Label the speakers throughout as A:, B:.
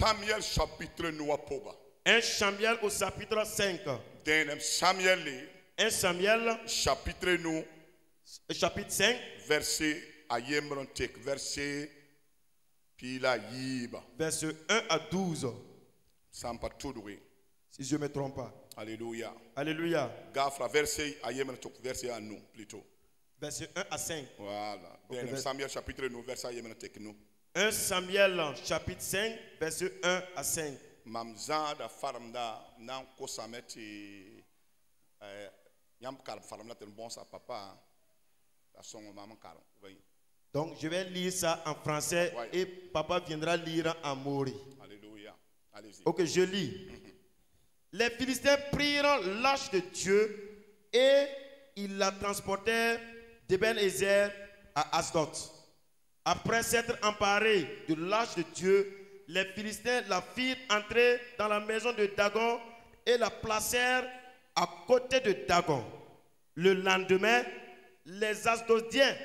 A: Samuel chapitre
B: 1 Samuel au chapitre 5.
A: 1 Samuel
B: 1 Samuel
A: chapitre
B: 5
A: verset ayemrontek verset pila yiba
B: verset 1 à 12.
A: sampa tudwe.
B: Si je ne me trompe pas.
A: Alléluia.
B: Alléluia.
A: Gafra verset ayemrontek verset à nous plutôt.
B: Verset 1 à 5.
A: Voilà.
B: Okay,
A: 1 Samuel chapitre 9 verset ayemrontek nous.
B: 1 Samuel chapitre 5 verset 1 à 5.
A: Mamza da faramda nan ko sameti yam karam faramda ten bon sa papa la son maman karam.
B: Donc je vais lire ça en français et papa viendra lire en maori.
A: Alléluia. Allez-y.
B: Ok, je lis. Les Philistins prirent l'arche de Dieu et ils la transportèrent d'Eben-Ezer à Asdod. Après s'être emparés de l'arche de Dieu, les Philistins la firent entrer dans la maison de Dagon et la placèrent à côté de Dagon. Le lendemain, les Asdodiens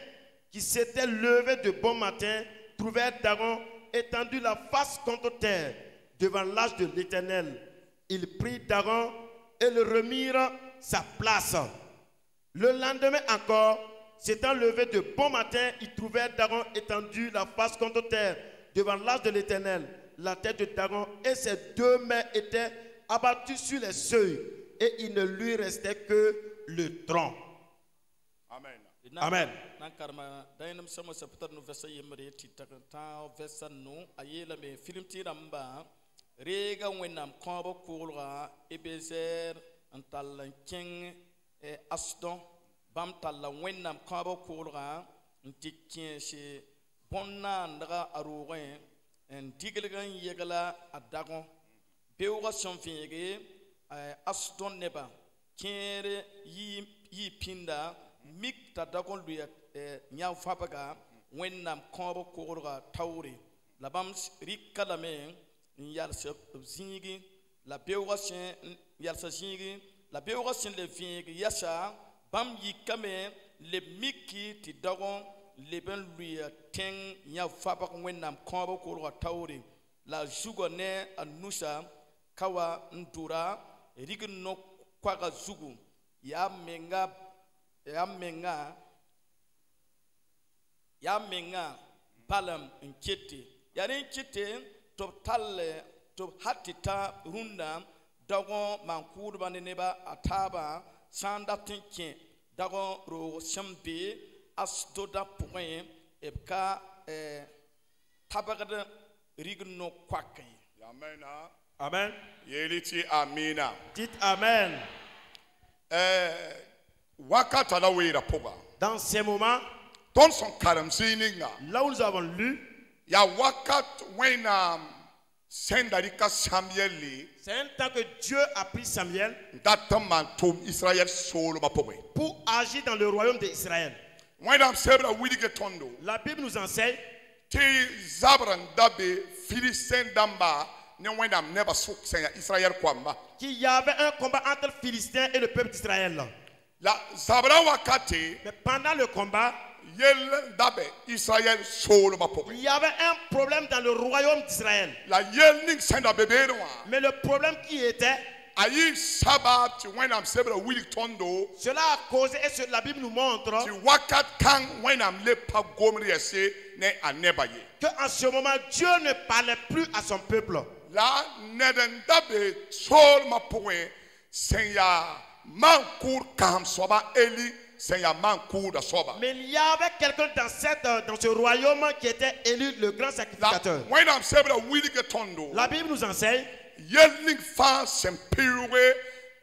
B: qui s'étaient levés de bon matin trouvèrent Dagon étendu la face contre terre devant l'arche de l'Éternel. Ils prirent Dagon et le remirent sa place. Le lendemain encore, s'étant levés de bon matin, ils trouvèrent Dagon étendu la face contre terre devant l'arche de l'Éternel. La tête de Dagon et ses deux mains étaient abattues sur les seuils et il ne lui restait que le tronc.
A: Amen.
B: Amen.
C: Rega wenam kobo kulra ebezer antal king aston bam talla wenam kobo kulra ntikien she bonna ndaga arugen en digelgan yegala adagon bewga sonfege aston neba kere yi pinda mik tadagon luya nya fabaga wenam kobo kulra tawri labam rikalame yalsa zingi la bewashin yalsa zingi la bewashin le vingi yasha bam yikame le miki ti dagon le ben lui ten ya fabak wenam kombo ko tawri la jugone anusha kawa ndura rigno kwaga zugu ya menga balam nkete yani nkete to talle to hatita runda dagon mankur baneneba ataba sanda tinkin dagon ro shambi asdoda point ebka tabagada rigno kwakay.
A: Amen.
B: Amen.
A: Yeliti amina.
B: Dites amen.
A: Wakata la wera poga.
B: Dans ces moments,
A: Ton son karam sininga.
B: là où nous avons lu,
A: Ya wakat wena sendarika Samuel
B: c'est un temps que Dieu a pris Samuel
A: datammantum Israël solo bapowe.
B: pour agir dans le royaume d'Israël.
A: Wena sebra widige tondo.
B: La Bible nous enseigne
A: Ti zabran dabe Philistin damba ne wena neba sok senya Israël kwamba.
B: qu'il y avait un combat entre les Philistins et le peuple d'Israël.
A: La zabra wakati
B: Mais pendant le combat,
A: yel dabe Israël solo bapowe.
B: il y avait un problème dans le royaume d'Israël.
A: La yel ning senda bebe noa.
B: Mais le problème qui était,
A: Ayi sabat wena sebra widige tondo.
B: cela a causé, et la Bible nous montre,
A: Ti wakat kang wena le pa gomri ese ne anebaye.
B: qu'en ce moment, Dieu ne parlait plus à son peuple.
A: La neden dabe sol ma point senya mankur kam soba eli senya mankur da soba.
B: Mais il y avait quelqu'un dans ce royaume qui était élu le grand
A: La
B: sacrificateur.
A: when am sebra wilige tondo.
B: La Bible nous enseigne
A: Yelling fa sempiwe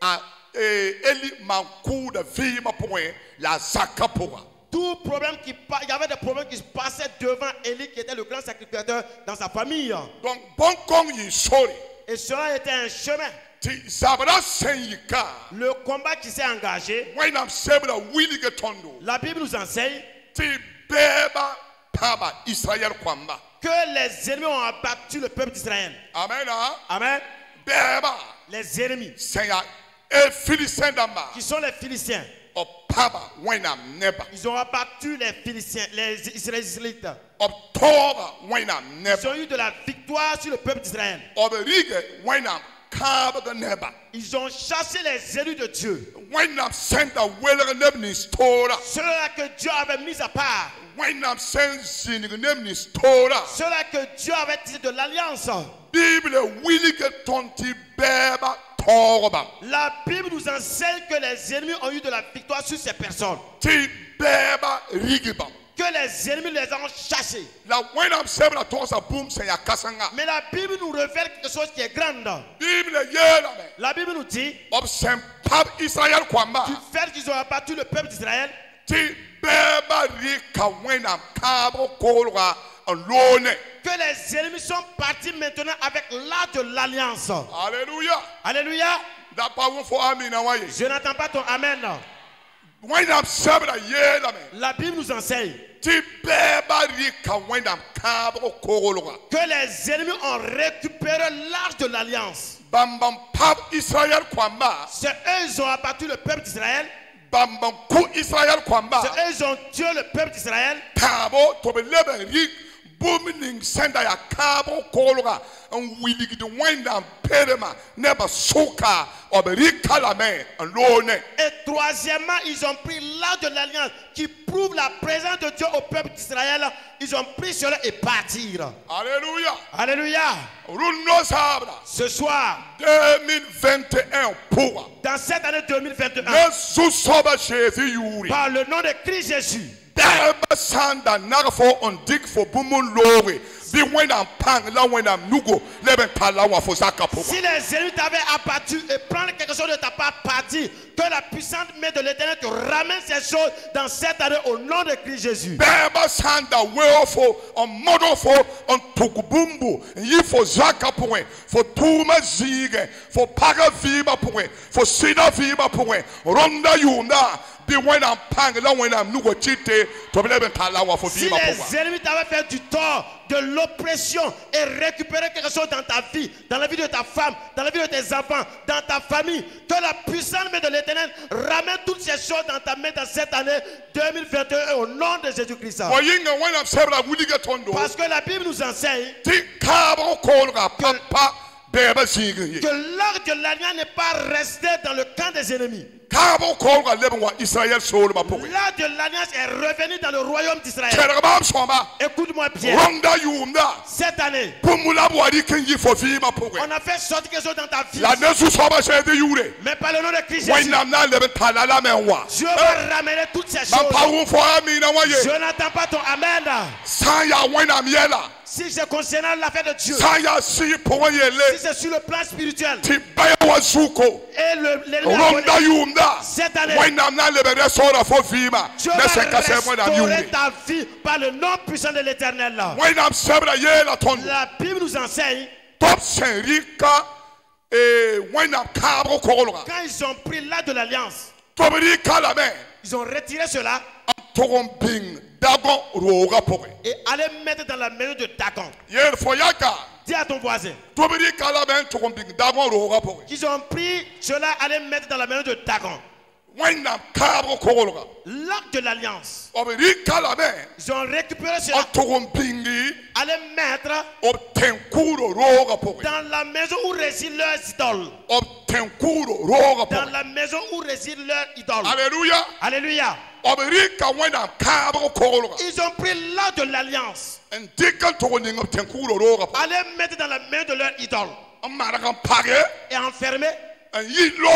A: a eli mankur da vi ma point la zakapora.
B: tout problème il y avait des problèmes qui se passaient devant Élie qui était le grand sacrificateur dans sa famille.
A: Donc bon kong yi sori.
B: Et cela était un chemin.
A: Ti zabra senyika.
B: Le combat qui s'est engagé,
A: When am sebra wilige tondo.
B: la Bible nous enseigne
A: Ti beba paba Israël kwamba.
B: que les ennemis ont abattu le peuple d'Israël.
A: Amen.
B: Amen.
A: Beba
B: Les ennemis
A: senya e Philistin damba.
B: qui sont les Philistins.
A: O papa wenam neba.
B: Ils ont abattu les Philistins, les Israélites.
A: Obtoba wenam
B: Ils
A: neba.
B: ont eu de la victoire sur le peuple d'Israël.
A: Oberige wenam kabaga neba.
B: Ils ont chassé les élus de Dieu.
A: Wenam senda welga nebni stora.
B: Ceux-là que Dieu avait mis à part.
A: Wenam sensinig nebni stora.
B: Ceux-là que Dieu avait tiré de l'alliance.
A: Bible willige tonti beba torba.
B: La Bible nous enseigne que les ennemis ont eu de la victoire sur ces personnes.
A: Ti beba rigiba.
B: Que les ennemis les ont chassés.
A: La wenam sebra tosa boom se ya kasanga.
B: Mais la Bible nous révèle quelque chose qui est grande.
A: Bible yela me.
B: La Bible nous dit
A: Obsem pap Israël kwamba.
B: du fait qu'ils ont abattu le peuple d'Israël.
A: Ti beba rika wenam kabo kolwa alone.
B: Que les ennemis sont partis maintenant avec l'art de l'alliance.
A: Alléluia.
B: Alléluia.
A: Da pawon fo amina waye.
B: Je n'entends pas ton amen.
A: Wenam sebra yela me.
B: La Bible nous enseigne
A: Ti beba rika wenam kabo kolwa.
B: que les ennemis ont récupéré l'arche de l'alliance.
A: Bambam pap Israël kwamba.
B: C'est eux qui ont abattu le peuple d'Israël.
A: Bambam ku Israël kwamba.
B: C'est eux qui ont tué le peuple d'Israël.
A: Tabo to be leben rik booming senda ya kabo kolwa. En willing to wind down pedema never soka or be rikalame alone.
B: Et troisièmement, ils ont pris l'arche de l'alliance qui prouve la présence de Dieu au peuple d'Israël. Ils ont pris cela et partir.
A: Alléluia.
B: Alléluia.
A: Runo sabra.
B: Ce soir,
A: 2021 pour.
B: dans cette année 2021,
A: Yesu soba Jésus yuri.
B: par le nom de Christ Jésus,
A: Daba sanda nagafo on dig for bumun lowe. Bi wena pang la wena nugo leben tala wa fo saka pour.
B: si les ennemis t'avaient abattu et prendre quelque chose de ta part parti, que la puissante main de l'Éternel te ramène ces choses dans cette année au nom de Christ Jésus.
A: Daba sanda weofo on modofo on tukubumbu yi fo zaka pour fo tuma zige fo paga viba pour fo sida viba pour ronda yunda. Bi wena pang la wena nugo chite to leben tala wa fo
B: Si
A: viba pour.
B: les ennemis t'avaient fait du tort, de l'oppression et récupérer quelque chose dans ta vie, dans la vie de ta femme, dans la vie de tes enfants, dans ta famille, que la puissante main de l'Éternel ramène toutes ces choses dans ta main dans cette année 2021 au nom de Jésus-Christ.
A: Oyinga wena sebra wulige tondo.
B: Parce que la Bible nous enseigne
A: Ti kabo kolga papa beba sigi.
B: que l'arche de l'alliance n'est pas resté dans le camp des ennemis.
A: Kabo kolga leben wa Israël sol ba pour.
B: L'arche de l'alliance est revenu dans le royaume d'Israël.
A: Kerabam soma.
B: Écoute-moi bien.
A: Ronda yunda.
B: Cette année,
A: Pumula wadi kinji fo viba pour.
B: on a fait sortir quelque chose dans ta vie.
A: La nesu soba Jésus yure.
B: Mais par le nom de Christ Jésus,
A: Wena na leben talala menwa.
B: Dieu va ramener toutes ces
A: Ma
B: choses.
A: pawu fo amina waye.
B: Je n'entends pas ton amen.
A: Saya wena miela.
B: Si c'est concernant l'affaire de Dieu,
A: Saya si pour
B: si
A: yele.
B: c'est sur le plan spirituel,
A: Ti baya wa suko.
B: et l'ennemi a
A: Ronda
B: donné,
A: yunda.
B: cette année,
A: Wena na leben resora fo vima.
B: Dieu
A: Nese
B: va
A: kase wena
B: restaurer
A: yure.
B: ta vie par le nom puissant de l'Éternel.
A: Wena sebra yela tondo.
B: La Bible nous enseigne,
A: Top senrika wena kabo kolga.
B: quand ils ont pris l'arche de l'alliance,
A: Tobri kalame.
B: ils ont retiré cela
A: Togon ping dagon roga poke.
B: et allaient mettre dans la maison de Dagon.
A: Yer foyaka.
B: Dis à ton voisin
A: Tobri kalame togon ping dagon roga poke.
B: qu'ils ont pris cela, allaient mettre dans la maison de Dagon.
A: Wena kabo kolga.
B: L'arche de l'alliance,
A: Obri kalame.
B: ils ont récupéré cela,
A: Togon pingi.
B: allaient mettre
A: Obtenkuro roga poke.
B: dans la maison où résident leurs idoles.
A: Obtenkuro roga
B: Dans
A: poke.
B: la maison où résident leurs idoles.
A: Alléluia.
B: Alléluia.
A: Obri ka wena kabo kolga.
B: Ils ont pris l'arche de l'alliance,
A: Ndika togon ning obtenkuro roga poke.
B: allaient mettre dans la main de leur idole
A: Amarakan page.
B: et enfermés.
A: Yilo.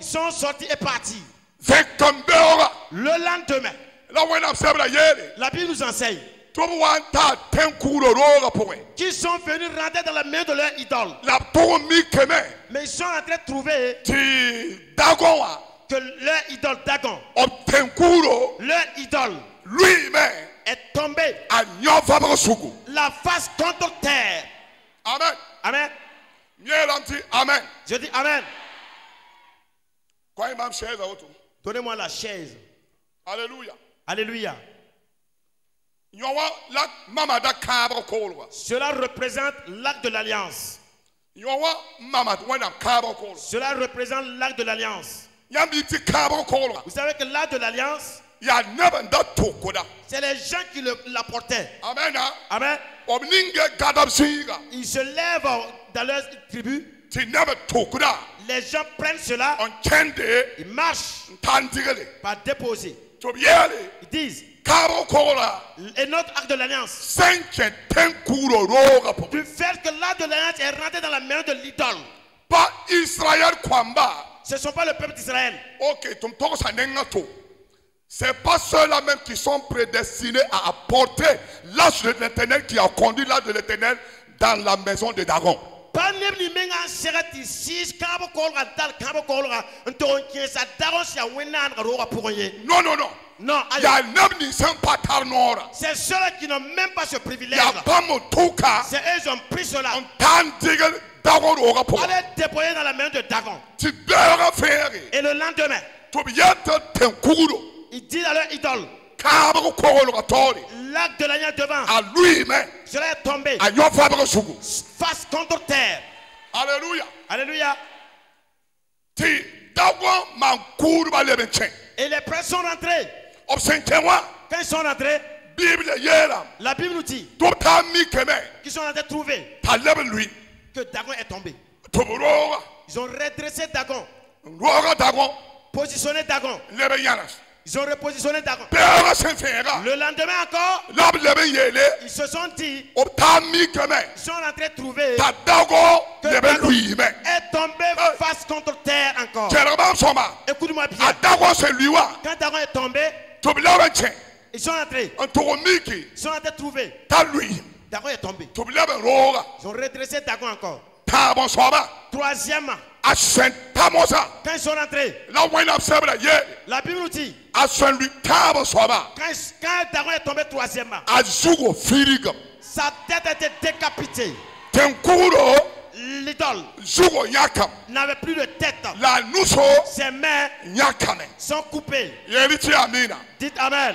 B: Ils sont sortis et partis.
A: Vekambera.
B: Le lendemain,
A: La wena sebra yele.
B: la Bible nous enseigne
A: Tobo wanta tenkuro roga poke.
B: qu'ils sont venus rentrer dans la main de leur idole.
A: La togo mi keme.
B: Mais ils sont en train de trouver
A: Ti dagonwa.
B: que leur idole Dagon,
A: Obtenkuro.
B: leur idole,
A: Lui-même.
B: est tombée
A: A nyofabra sugu.
B: la face contre terre.
A: Amen.
B: Amen.
A: Mielanti. Amen.
B: Je dis Amen.
A: Kwa imam sheza otu.
B: Donnez-moi la chaise.
A: Alléluia.
B: Alléluia.
A: Nyowa la mama da kabra kolwa.
B: Cela représente l'acte de l'alliance.
A: Nyowa mama wena kabra kolwa.
B: Cela représente l'acte de l'alliance.
A: Yamiti kabo kola.
B: Vous savez que l'arche de l'alliance,
A: Ya never that tokoda.
B: c'est les gens qui l'apportaient.
A: Amen.
B: Amen.
A: Omninge gadab siga.
B: Ils se lèvent dans leur tribu.
A: Ti never tokoda.
B: Les gens prennent cela.
A: On kende
B: Ils marchent
A: tantigele.
B: par déposer.
A: To biele.
B: Ils disent,
A: Kabo kola.
B: et notre arche de l'alliance,
A: Senke tenkuro roga po.
B: du fait que l'arche de l'alliance est rentrée dans la main de l'idole.
A: Pas Israël kwamba.
B: Ce ne sont pas le peuple d'Israël.
A: Ok, ton toko sa nengato. C'est pas ceux-là même qui sont prédestinés à apporter l'arche de l'Éternel qui a conduit l'arche de l'Éternel dans la maison de Dagon. Non, non, non.
B: Non,
A: Il y a un homme qui s'en pas tarnora.
B: c'est ceux-là qui n'ont même pas ce
A: Il
B: privilège.
A: y a pas mon touka.
B: C'est eux qui ont pris cela.
A: On t'a dit que Dagon aura pour.
B: Allez déployer dans la main de Dagon.
A: Tu dois faire.
B: Et le lendemain,
A: Tu viens de te couro.
B: il dit à leur idole,
A: Kabako Korogatori.
B: l'arc de l'alliance devant,
A: À lui-même.
B: cela est tombé
A: À Yofabre Sugu.
B: face contre terre.
A: Alléluia.
B: Alléluia.
A: Ti Dagon Mankourba Lebenchen.
B: Et les prêtres sont rentrés.
A: Obsentewa.
B: Quand ils sont rentrés,
A: Bible Yera.
B: la Bible nous dit
A: Totami Keme.
B: qu'ils sont rentrés trouver
A: Taleb lui.
B: que Dagon est tombé.
A: Toboroga.
B: Ils ont redressé Dagon,
A: Roga Dagon.
B: positionné Dagon.
A: Lebe Yanas.
B: Ils ont repositionné Dagon.
A: Pera Senfera.
B: Le lendemain encore,
A: Lab Lebe Yele.
B: ils se sont dit,
A: Obtami Keme.
B: ils sont rentrés trouver
A: Ta Dagon.
B: que
A: Lebe
B: Dagon
A: lui. Mais.
B: est tombé face contre terre encore.
A: Jerobam Soma.
B: Écoute-moi
A: À
B: bien.
A: Dagon c'est lui.
B: Quand Dagon est tombé,
A: Tobilabenchen.
B: ils sont rentrés.
A: Un Toromiki.
B: Ils sont rentrés trouver.
A: Ta lui.
B: Dagon est tombé.
A: Tobilaben Roga.
B: Ils ont redressé Dagon encore.
A: Ta bon Soma.
B: Troisièmement,
A: Asen Tamosa.
B: quand ils sont rentrés,
A: La Wayne Sabra Ye.
B: la Bible nous dit,
A: Asen lui Tabo Soma.
B: quand Dagon est tombé troisièmement,
A: Azugo Firigam.
B: sa tête a été décapitée.
A: Tenkuro.
B: L'idole
A: Zugo Yakam.
B: n'avait plus de tête.
A: La Nuso.
B: Ses mains
A: Yakame.
B: sont coupées.
A: Yeriti Amina.
B: Dites Amen.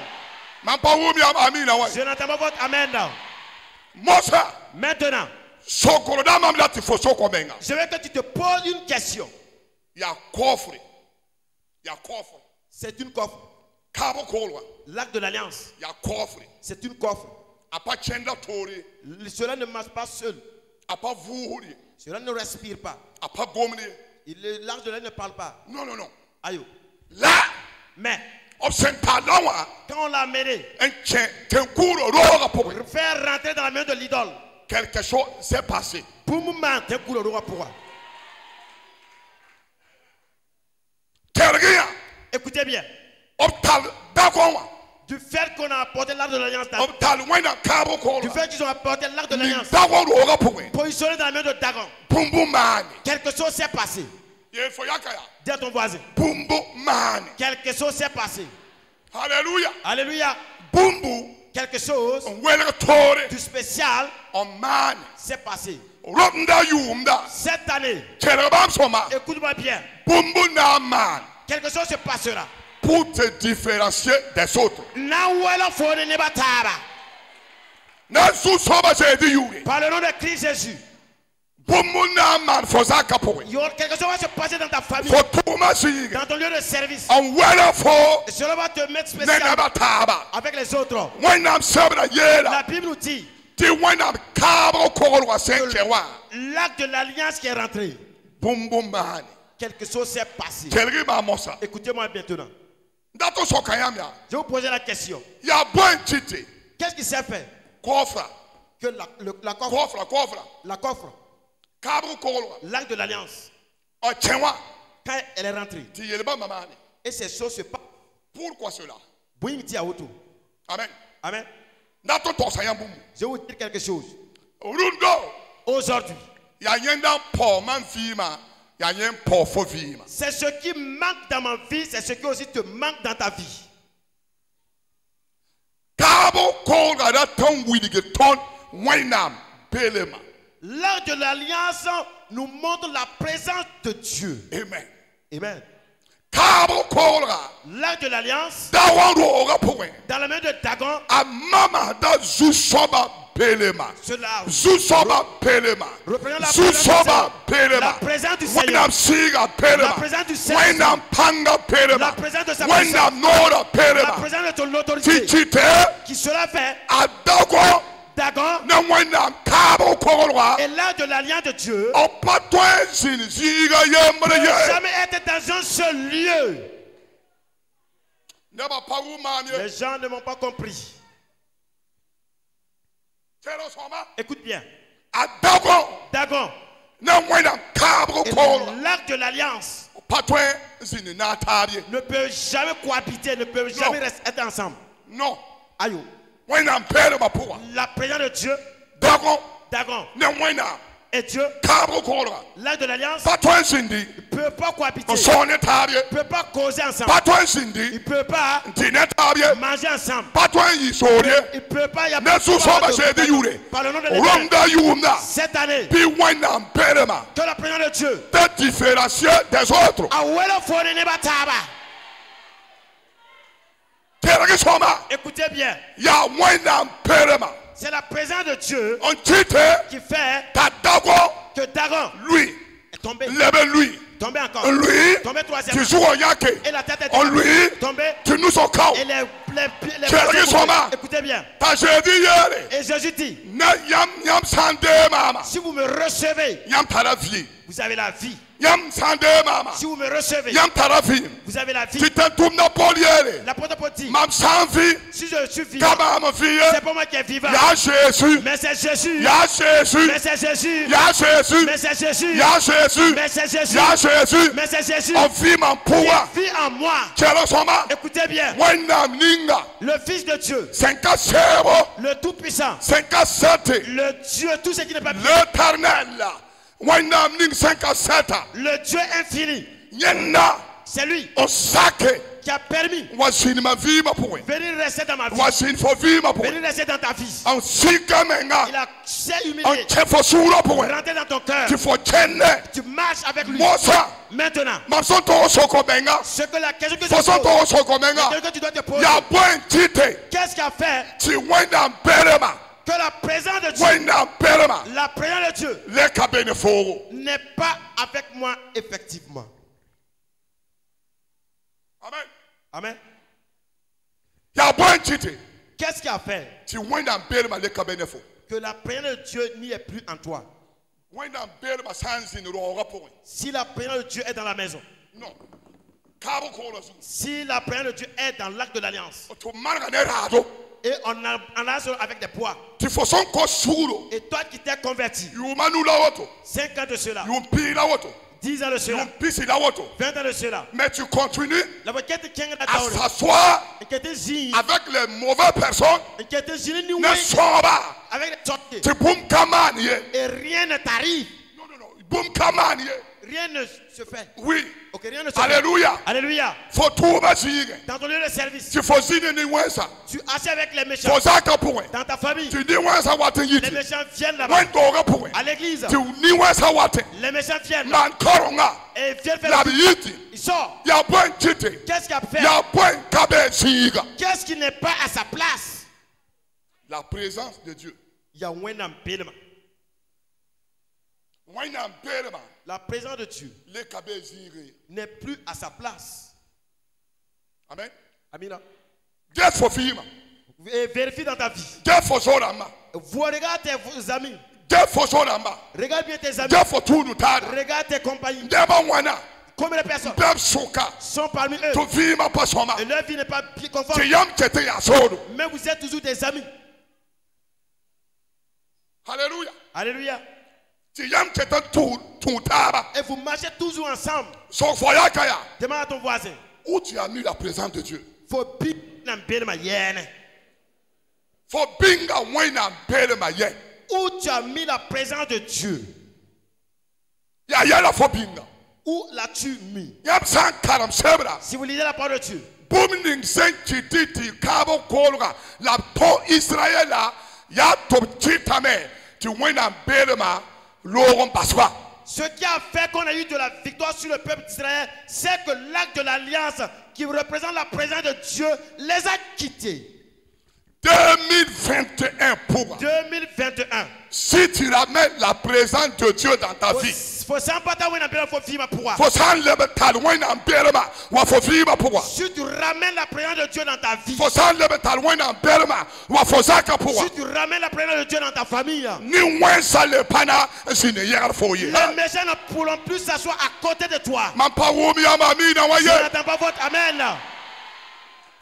A: Mampa Wumi Amina.
B: Je n'entends pas votre Amen. Là.
A: Mosa.
B: Maintenant,
A: Sokoro da mamla ti fo sokomenga.
B: je veux que tu te poses une question.
A: Ya coffre. Ya coffre.
B: C'est une coffre.
A: Kabo kolwa.
B: L'acte de l'alliance,
A: Ya coffre.
B: c'est une coffre.
A: Apa chenda tori.
B: Cela ne marche pas seul.
A: Apa vuhuri.
B: Cela ne respire pas.
A: Apa gomni.
B: L'arche de l'alliance ne parle pas.
A: Non, non, non.
B: Aïe.
A: Là.
B: Mais
A: Obsenta lawa.
B: quand on l'a amené
A: Un tenkuro roga
B: pour
A: pour.
B: faire rentrer dans la main de l'idole,
A: Quelque chose s'est passé.
B: pour moment, t'es couleur de roi pour moi.
A: Quelqu'un.
B: Écoutez bien.
A: Optal dagonwa.
B: Du fait qu'on a apporté l'arche de l'alliance,
A: Optal wena kabo
B: du
A: kolwa.
B: fait qu'ils ont apporté l'arche de
A: Ni
B: l'alliance,
A: dagon roga pour.
B: positionné dans la main de Dagon,
A: Bumbu mani.
B: quelque chose s'est passé.
A: Ye fo yakaya.
B: Dis à ton voisin,
A: Bumbu mani.
B: quelque chose s'est passé.
A: Alléluia.
B: Alléluia.
A: Bumbu.
B: Quelque chose
A: Wena tore.
B: du spécial
A: On mani.
B: s'est passé.
A: Ronda yumda.
B: Cette année,
A: Cherabam soma.
B: écoute-moi bien,
A: Bumbu na man.
B: quelque chose se passera.
A: Pour te différencier des autres.
B: Nawela fone ne batara.
A: Na su soba se di yuri.
B: Par le nom de Christ Jésus,
A: Bumbu na man fosa kapoe.
B: quelque chose va se passer dans ta famille,
A: Fo tuma siga.
B: dans ton lieu de service.
A: On wena fo.
B: Et cela va te mettre
A: Nena
B: spécial
A: bataba.
B: avec les autres.
A: Wena sabra yela.
B: La Bible nous dit,
A: Ti wena kabo kolwa senkewa.
B: l'acte de l'alliance qui est rentré,
A: Bumbu mani.
B: quelque chose s'est passé.
A: Quelqu'un m'a mossa.
B: Écoutez-moi maintenant.
A: Dato sokayamia.
B: Je vais vous poser la question.
A: Ya bon chiti.
B: Qu'est-ce qui s'est fait
A: Kofra.
B: que la coffre,
A: Kofra. Kabo kolwa.
B: l'acte de l'alliance,
A: O chenwa.
B: quand elle est rentrée,
A: Ti yelba mamani.
B: et ces choses se passent,
A: Pourquoi cela?
B: Bouying dit à autour.
A: Amen.
B: Amen.
A: Dato tosaya bumu.
B: Je vais vous dire quelque chose.
A: Rundo.
B: Aujourd'hui,
A: Ya yenda po man fima. Ya yen po fo fima.
B: c'est ce qui manque dans ma vie, c'est ce qui aussi te manque dans ta vie.
A: Kabo kolwa da ton widige ton wainam belema.
B: L'arche de l'alliance nous montre la présence de Dieu.
A: Amen.
B: Amen.
A: Kabo kolwa.
B: L'arche de l'alliance,
A: Dawan roga poe.
B: dans la main de Dagon,
A: A mama da zu soba pelema.
B: Cela.
A: Zusoba pelema.
B: Reprenons la
A: Zusoba
B: la
A: pelema.
B: présence du Seigneur.
A: Wenam siga pelema.
B: La présence du Seigneur.
A: Wenam panga pelema.
B: La présence de sa
A: Wenam nora
B: La
A: pelema.
B: présence de ton autorité.
A: Tichite
B: Qui cela fait
A: adago
B: Dagon
A: na wenam kabo korwa.
B: est l'un de l'alliance de Dieu.
A: Opatwen sin ziga
B: Ne
A: yembre ye.
B: jamais être dans un seul lieu.
A: Neba paru manye.
B: Les gens ne m'ont pas compris.
A: Tero soma.
B: Écoute bien.
A: Adago
B: Dagon
A: na wenam kabo
B: est
A: korwa.
B: l'arc de l'alliance.
A: Opatwen sin na tarie.
B: Ne peut jamais cohabiter, ne peut jamais être ensemble.
A: Non.
B: Aïe.
A: Wenam pelema pour.
B: La présence de Dieu,
A: Dago
B: Dagon
A: na wenam
B: et Dieu,
A: kabo korwa.
B: l'arc de l'alliance,
A: Patwen sindi.
B: ne peut pas cohabiter.
A: Sonne tarie.
B: Ne peut pas causer ensemble.
A: Patwen sindi.
B: Il ne peut pas
A: Dine tarie.
B: manger ensemble.
A: Patwen yisorie.
B: Il ne peut pas y
A: Ne zusoba shedi yure.
B: par le nom de l'Éternel.
A: Romda yumna.
B: Cette année,
A: Bi wenam pelema.
B: que la présence de Dieu
A: Te différencier des autres.
B: a ouelo fone ne bataba.
A: Teragi soma.
B: Écoutez bien,
A: Ya wenam pelema.
B: c'est la présence de Dieu
A: On tite
B: qui fait
A: ta dago
B: que Dagon
A: lui.
B: est tombé.
A: Lebe lui.
B: Tombé encore.
A: Lui.
B: Tombé
A: Tu
B: troisième.
A: joues au yake.
B: Et la tête est
A: On lui.
B: tombée.
A: Tu nous au cao.
B: Et les
A: Quel
B: pieds
A: sont
B: tombés. Écoutez bien.
A: Ta jeudi yere.
B: Et Jésus dit,
A: Na yam sande mama.
B: si vous me recevez,
A: Yam tara vie.
B: vous avez la vie.
A: Yam sande mama.
B: Si vous me recevez,
A: Yam tara vie.
B: vous avez la vie.
A: Tu te tournes na poliere.
B: L'apôtre Paul dit,
A: Mam sans vie.
B: si je suis vivant,
A: Kama ma vie.
B: c'est pas moi qui est vivant.
A: Ya Jésus.
B: Mais c'est Jésus.
A: Ya Jésus.
B: Mais c'est Jésus.
A: Ya Jésus.
B: Mais c'est Jésus.
A: Ya Jésus.
B: Mais c'est Jésus.
A: Ya Jésus.
B: Mais c'est Jésus
A: On vit mon pouvoir.
B: qui vit en moi.
A: Quel soma.
B: Écoutez bien.
A: Wenam ninga.
B: Le Fils de Dieu,
A: 57.
B: le Tout-Puissant,
A: 57.
B: le Dieu, tout ce qui n'est pas
A: L'éternel. Wenam ning 57.
B: le Dieu infini,
A: Yenna.
B: c'est lui
A: Osake.
B: qui a permis
A: Wasini ma vie ma pouvoir.
B: de venir rester dans ma vie,
A: Wasini for vie ma pouvoir.
B: venir rester dans ta vie.
A: En sikamenga.
B: Il a s'est
A: En
B: humilié,
A: chefo sura pouvoir.
B: rentrer dans ton cœur.
A: Tu faut chenne.
B: Tu marches avec lui.
A: Mosa.
B: Maintenant,
A: Mamson to soko benga.
B: ce que la question que tu
A: Foson
B: poses,
A: to soko benga.
B: la question que tu dois te poser,
A: Ya point tite.
B: qu'est-ce qui a fait
A: Ti wenam perema.
B: que la présence de Dieu,
A: Wenam perema.
B: la présence de Dieu
A: Le kabene foro.
B: n'est pas avec moi effectivement?
A: Amen.
B: Amen.
A: Ya point tite.
B: Qu'est-ce qui a fait
A: Ti wenam perema le kabene fo.
B: que la présence de Dieu n'y est plus en toi?
A: Wenam perema sanzi ni ro rapport.
B: Si la présence de Dieu est dans la maison,
A: Non. Kabo ko lo su.
B: si la présence de Dieu est dans l'acte de l'alliance,
A: To marga ne rado.
B: et on a avec des poids,
A: Ti foson ko suro.
B: et toi qui t'es converti,
A: Yumanu la woto.
B: 5 ans de cela,
A: Yumpi la woto.
B: 10 ans de cela,
A: Yumpisi la woto.
B: 20 ans de cela,
A: Mais tu continues
B: la voquette qui est
A: à
B: dans
A: s'asseoir
B: le
A: avec les mauvaises personnes. Ne sont pas.
B: avec les sorties,
A: Tu boum kamanie.
B: et rien ne t'arrive,
A: Non, non, non. Boum kamanie.
B: rien ne se fait.
A: Oui.
B: Ok, rien ne se fait.
A: Alléluia.
B: Alléluia.
A: Faut tout basiger.
B: Dans ton lieu de service,
A: Tu faut zine ni wensa.
B: tu assis avec les méchants.
A: Faut zaka point.
B: Dans ta famille,
A: Tu dis wensa wate
B: les
A: yiti.
B: méchants viennent là-bas.
A: Wen doga point.
B: À l'église,
A: Tu ni wensa wate.
B: les méchants viennent
A: Man koronga.
B: et viennent faire
A: La
B: le
A: yiti.
B: Ils sortent.
A: Ya point tite.
B: Qu'est-ce qu'il a fait?
A: Ya point kabe siga.
B: Qu'est-ce qui n'est pas à sa place?
A: La présence de Dieu.
B: Il y a un paiement.
A: Wenam perema.
B: La présence de Dieu
A: Le kabe zire.
B: n'est plus à sa place.
A: Amen.
B: Amina.
A: Get for fima.
B: Et vérifie dans ta vie.
A: Get for zorama.
B: Regarde tes amis.
A: Get for zorama.
B: Regarde bien tes amis.
A: Get for tunu tada.
B: Regarde tes compagnons.
A: Deba wana.
B: Combien de personnes
A: Bem soka.
B: sont parmi eux?
A: To vima pasoma.
B: Et leur vie n'est pas bien conforme.
A: Ti yam kete ya sodo.
B: Mais vous êtes toujours des amis.
A: Alléluia.
B: Alléluia.
A: Ti yam kete tu taba.
B: Et vous marchez toujours ensemble.
A: So foya kaya.
B: Demande à ton voisin.
A: Où tu as mis la présence de Dieu?
B: Faut bien n'embêter yenne.
A: For binga wena bele ma ye.
B: Où tu as mis la présence de Dieu?
A: Ya la for binga.
B: Où l'as-tu mis?
A: Yam san karam sebra.
B: Si vous lisez la parole de Dieu,
A: Booming senti titi kabo kolga la to Israëla ya to chitame ti wena bele ma loron paswa.
B: ce qui a fait qu'on a eu de la victoire sur le peuple d'Israël, c'est que l'acte de l'alliance qui représente la présence de Dieu les a quittés.
A: 2021 pour.
B: 2021.
A: Si tu ramènes la présence de Dieu dans ta vie,
B: Faut s'empata wena bela faut vivre pour.
A: faut s'enlever ta loin en Berma, ou faut vivre pour.
B: Si tu ramènes la présence de Dieu dans ta vie.
A: Faut s'enlever ta loin en Berma, ou faut zaka pour.
B: Si tu ramènes la présence de Dieu dans ta famille.
A: Ni moins ça le pana, c'est ne yar foyer.
B: Les méchants ne pourront plus s'asseoir à côté de toi.
A: Ma pa wumi ya mami na
B: Je
A: waye.
B: n'attends pas votre amen.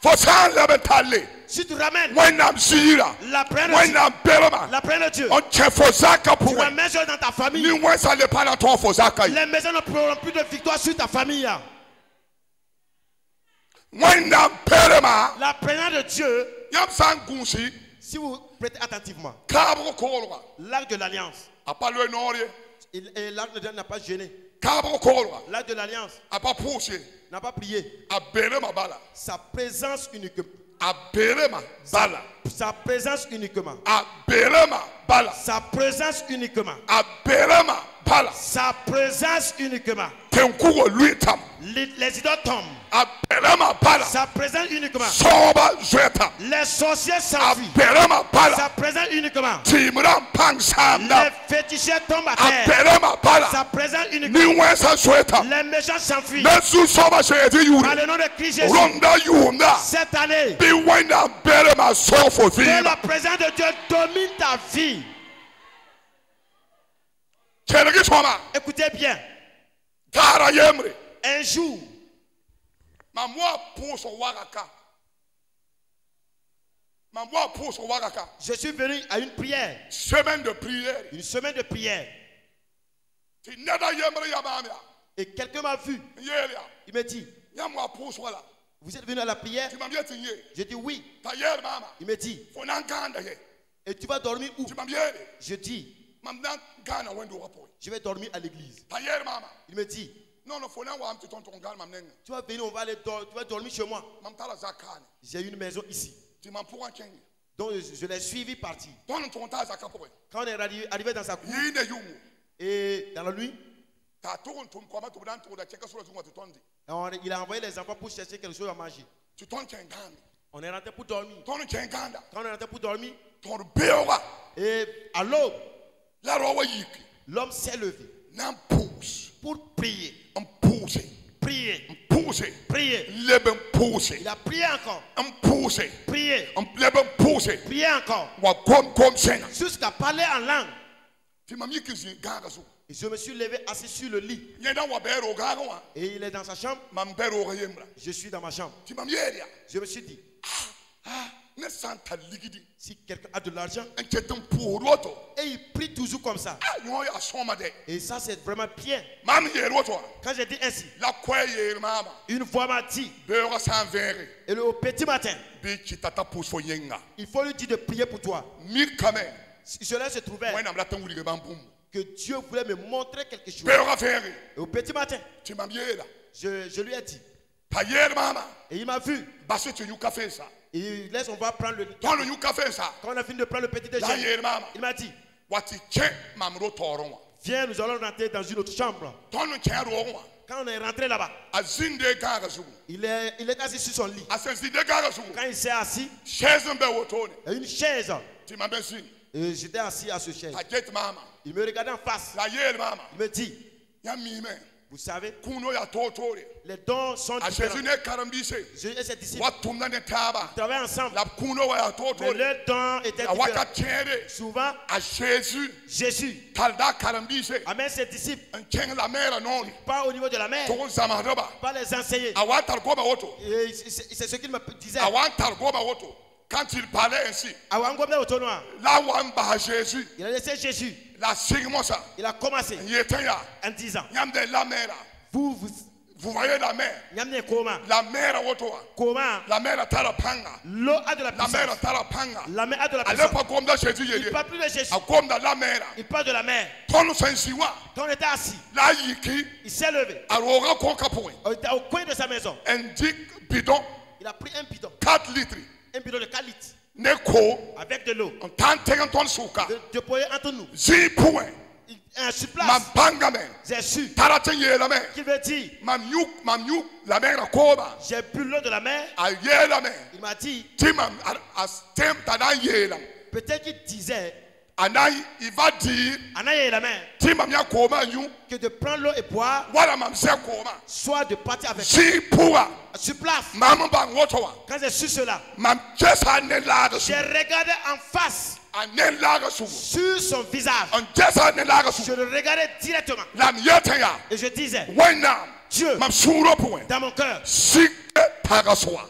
A: Faut s'enlever ta le.
B: Si tu ramènes
A: Wenam Sira,
B: la présence de Dieu,
A: Wenam Berma,
B: la présence de Dieu,
A: on tient faut zaka
B: tu
A: pour.
B: ramènes ça dans ta famille.
A: Ni moins ça le pana toi faut zaka.
B: Les maisons ne pourront plus de victoire sur ta famille.
A: Wenam Berma,
B: La présence de Dieu,
A: yam sang gunsi,
B: si vous prêtez attentivement,
A: kabro kolwa.
B: l'arc de l'alliance,
A: A pas le nori,
B: et l'arc de Dieu n'a pas gêné.
A: kabro kolwa.
B: L'arc de l'alliance
A: A pas poussé,
B: n'a pas prié.
A: a Berma bala,
B: Sa présence uniquement.
A: a Berma bala,
B: Sa présence uniquement.
A: a Berma bala,
B: Sa présence uniquement.
A: a Berma bala.
B: Sa présence uniquement.
A: Tenkugo lui tam,
B: Les idoles tombent.
A: a Berma bala.
B: Sa présence uniquement.
A: Soba zweta,
B: Les sorciers
A: a
B: s'enfuient.
A: Berma
B: Sa
A: bala.
B: présence uniquement.
A: Timram pang samna,
B: Les féticheurs tombent à
A: a
B: terre.
A: Berma bala.
B: Sa présence uniquement.
A: Ni wensa zweta,
B: Les méchants s'enfuient.
A: nesu soba shedi yuri,
B: Par le nom de Christ Jésus.
A: ronda yunda.
B: Cette année,
A: Bi wenda Berma sofo
B: que
A: viva.
B: la présence de Dieu domine ta vie.
A: Kelegi soma,
B: Écoutez bien.
A: gara yemre.
B: Un jour,
A: Mamwa puso wakaka. Mamwa puso wakaka.
B: je suis venu à une prière.
A: Semaine de prière.
B: Une semaine de prière.
A: Ti nada yemre yabamia.
B: Et quelqu'un m'a vu.
A: Yelia.
B: Il me dit,
A: Yamwa puso wala.
B: vous êtes venu à la prière?
A: Ti mamye tinye.
B: Je dis oui.
A: Ta yer mama.
B: Il me dit,
A: Fonankanda ye.
B: et tu vas dormir où?
A: Ti mamye.
B: Je dis,
A: Mamdan gana wendo wapo.
B: je vais dormir à l'église.
A: Ta yer mama.
B: Il me dit,
A: Non non fonan wa amti ton gal mamnenga.
B: tu vas venir, on va aller tu vas dormir chez moi.
A: Mamtala zakane.
B: J'ai une maison ici.
A: Ti mampuwa kengi.
B: Donc je l'ai suivi partir.
A: Ton tonta zakapoe.
B: Quand on est arrivé dans sa cour,
A: Yine yumu.
B: et dans la nuit,
A: Ta tourne tum koma tu dan tu da cheka sura zunga tu tondi.
B: il a envoyé les enfants pour chercher quelque chose à manger.
A: Tu ton kengami.
B: On est rentré pour dormir.
A: Ton kenganda.
B: Quand on est rentré pour dormir,
A: Ton bewa.
B: et à l'aube,
A: La rowa yiki.
B: l'homme s'est levé
A: Nan pousse.
B: pour prier.
A: On pousse.
B: Prier.
A: Pousse.
B: Prier.
A: Leben pousse.
B: Il a prié encore.
A: On pousse.
B: Prié.
A: On leben pousse.
B: Prié encore.
A: Wa kom sena.
B: Jusqu'à parler en langue.
A: Ti mami kizi gaga su.
B: Et je me suis levé assis sur le lit.
A: Yenda wa bero gaga wa.
B: Et il est dans sa chambre.
A: Mam bero ga yemra.
B: Je suis dans ma chambre.
A: Ti mami yeria.
B: Je me suis dit,
A: Ne santa ligidi.
B: si quelqu'un a de l'argent,
A: En chetem puroto.
B: et il prie toujours comme ça.
A: Nyo ya soma de.
B: Et ça, c'est vraiment bien.
A: Mam yeroto.
B: Quand j'ai dit ainsi,
A: La kwa yer mama.
B: une voix m'a dit,
A: Bero san vere.
B: et au petit matin,
A: Bi kitata pousse fo yenga.
B: il faut lui dire de prier pour toi.
A: Mi kame.
B: Cela se trouvait
A: Wena mla tanguli ge bambum.
B: que Dieu voulait me montrer quelque chose.
A: Bero ga vere.
B: Et au petit matin,
A: Ti mami yera.
B: je lui ai dit.
A: Ta yer mama.
B: Et il m'a vu.
A: Basse tu yuka fe sa.
B: Et il laisse, on va prendre le.
A: Ton yuka fe sa.
B: Quand on a fini de prendre le petit
A: La
B: déjeuner,
A: yer mama.
B: il m'a dit,
A: Wati che mamro toron wa.
B: viens, nous allons rentrer dans une autre chambre.
A: Ton che ro wa.
B: Quand on est rentré là-bas,
A: Azinde gaga su.
B: il est assis sur son lit.
A: Asenside gaga su.
B: Quand il s'est assis,
A: Chaise mbe wotone.
B: il y a une chaise.
A: Ti mambe sin.
B: Et j'étais assis à ce chaise.
A: Ta jet mama.
B: Il me regardait en face.
A: La yer mama.
B: Il me dit,
A: Ya mime.
B: vous savez,
A: Kuno ya totore.
B: les dons sont
A: A
B: différents.
A: Jésus ne karambise.
B: Jésus et ses disciples
A: Watumna ne taba.
B: travaillent ensemble.
A: La kuno wa ya
B: Mais
A: totore.
B: leurs dons étaient
A: La waka
B: différents.
A: chere.
B: Souvent,
A: A Jésus.
B: Jésus
A: Talda karambise.
B: amène ses disciples,
A: En cheng la mera non.
B: pas au niveau de la mer,
A: Togon zamaraba.
B: pas les enseigner.
A: A watar goba woto.
B: Et c'est ce qu'il me disait.
A: A watar goba woto. Quand il parlait ainsi.
B: Awangombe au tournoi.
A: La wamba a Jésus.
B: Il a laissé Jésus.
A: La sigmosa.
B: Il a commencé
A: Yetenya.
B: en disant,
A: Yamde la mera.
B: vous,
A: Vous voyez la mer.
B: Nyamne comment?
A: La mer woto.
B: Comment?
A: La mer tara panga.
B: L'eau a de la
A: La mer
B: puissance.
A: tara panga.
B: La mer a de la
A: À
B: puissance.
A: l'époque comme dans Jésus
B: Il
A: yeye.
B: ne parle plus de Jésus.
A: A comme dans la mer.
B: Il parle de la mer.
A: Ton sensiwa.
B: Quand on était assis,
A: La yiki.
B: il s'est levé.
A: Aroga koka point.
B: On était au coin de sa maison.
A: Un dik bidon.
B: Il a pris un bidon.
A: 4 litres.
B: Un bidon de 4 litres.
A: Neko.
B: Avec de l'eau.
A: On t'entend ton souka.
B: De poyer entre nous.
A: 10 points.
B: sur
A: mam
B: place.
A: panga me
B: J'ai su
A: tara te yela me
B: qu'il veut dire,
A: mam yu la mer koba
B: j'ai bu l'eau de la mer.
A: a yela me
B: Il m'a dit,
A: ti mam as tem tada yela
B: peut-être qu'il disait,
A: anai il va dire
B: Anaïe la mer,
A: ti mam ya koma yu
B: que de prendre l'eau et boire,
A: wala mam se koma
B: soit de partir avec
A: si pura
B: sur place.
A: mam bang wotowa
B: Quand j'ai su cela,
A: mam jesa ne laga su
B: j'ai regardé en face
A: anen laga su
B: sur son visage.
A: on jesa ne laga
B: Je
A: su
B: le regardais directement
A: lam yetaya
B: et je disais,
A: wena
B: Dieu,
A: mam suro point
B: dans mon cœur,
A: sike tagaswa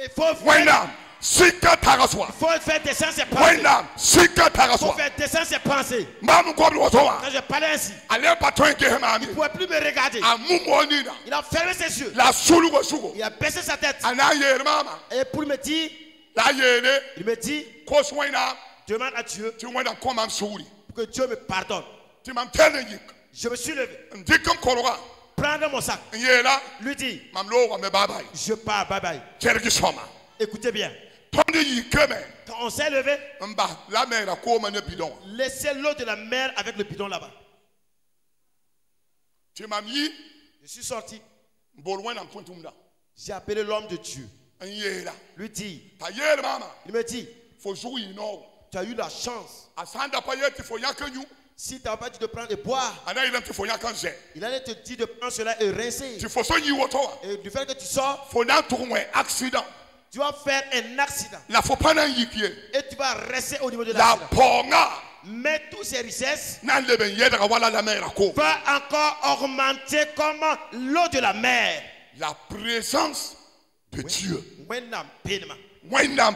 B: il faut
A: wena sike tagaswa
B: faire descendre ses pensées.
A: wena sike
B: Il faut
A: tagaswa
B: faire descendre ses pensées.
A: mam ko wotowa
B: Quand je parlais ainsi,
A: ale patron ke
B: il
A: mami
B: ne pouvait plus me regarder.
A: amumonina
B: Il a fermé ses yeux.
A: la sulu go sugo
B: Il a baissé sa tête.
A: ana yele mama
B: Et pour me dire,
A: la yele
B: il me dit,
A: ko swena
B: demande à Dieu
A: ti wena ko mam suri
B: pour que Dieu me pardonne.
A: ti mam tele yik
B: Je me suis levé,
A: ndikam koroga
B: prendre mon sac,
A: yela
B: lui dit,
A: mam lo ko me babai
B: je pars, bye bye.
A: jergi soma
B: Écoutez bien,
A: tondi yikeme
B: quand on s'est levé,
A: mba la mera ko ma ne bidon
B: laissez l'eau de la mer avec le bidon là-bas.
A: ti mam yi
B: Je suis sorti,
A: bol wena puntumda
B: j'ai appelé l'homme de Dieu.
A: yela
B: Lui dit,
A: ta yele mama
B: il me dit,
A: fo joui no
B: tu as eu la chance.
A: asanda pa yeti fo yakanyu
B: Si tu n'as pas dit de prendre et boire,
A: ana ile ti fo yakanje
B: il allait te dire de prendre cela et rincer.
A: ti fo so yi wotowa
B: Et du fait que tu sors,
A: fo na tourner accident
B: tu vas faire un accident.
A: la fo pana yikie
B: Et tu vas rester au niveau de
A: la
B: l'accident.
A: ponga
B: Mais toutes ces richesses
A: na leben yedra wala la mera ko
B: va encore augmenter comme l'eau de la mer.
A: la présence de Dieu
B: La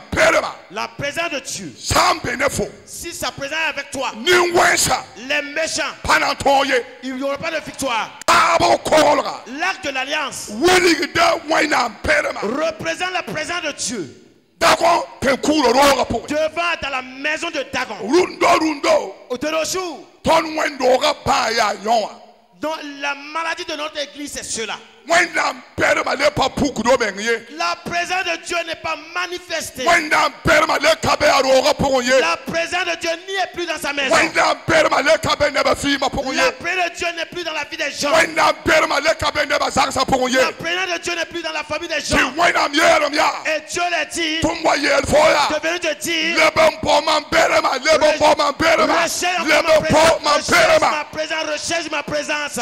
A: la
B: présence de Dieu.
A: sambenefo
B: Si sa présence est avec toi,
A: ni wensa
B: les méchants,
A: panantoye
B: il n'y aura pas de victoire.
A: abo kolga
B: L'arc de l'alliance
A: weligda wena perema
B: représente la présence de Dieu.
A: dagon penkuro roga po
B: Devant dans la maison de Dagon.
A: rundo
B: De nos jours,
A: ton wendo ga ba ya yonwa
B: dans la maladie de notre église, c'est cela.
A: wenda perema le papuku do benye
B: La présence de Dieu n'est pas manifestée.
A: wenda perema le kabe roga po ye
B: La présence de Dieu n'y est plus dans sa maison.
A: wenda perema le kabe ne ba fi ma po ye
B: La présence de Dieu n'est plus dans la vie des gens.
A: wenda perema le kabe ne ba zaksa po ye
B: La présence de Dieu n'est plus dans la famille des
A: si
B: gens.
A: wenda miero mia
B: Et Dieu l'a dit,
A: tumwa ye foya
B: de venir te dire,
A: leben po man perema leben po man perema
B: recherche encore
A: leben po
B: ma
A: man
B: présence, recherche
A: perema
B: ma présence, recherche ma présence.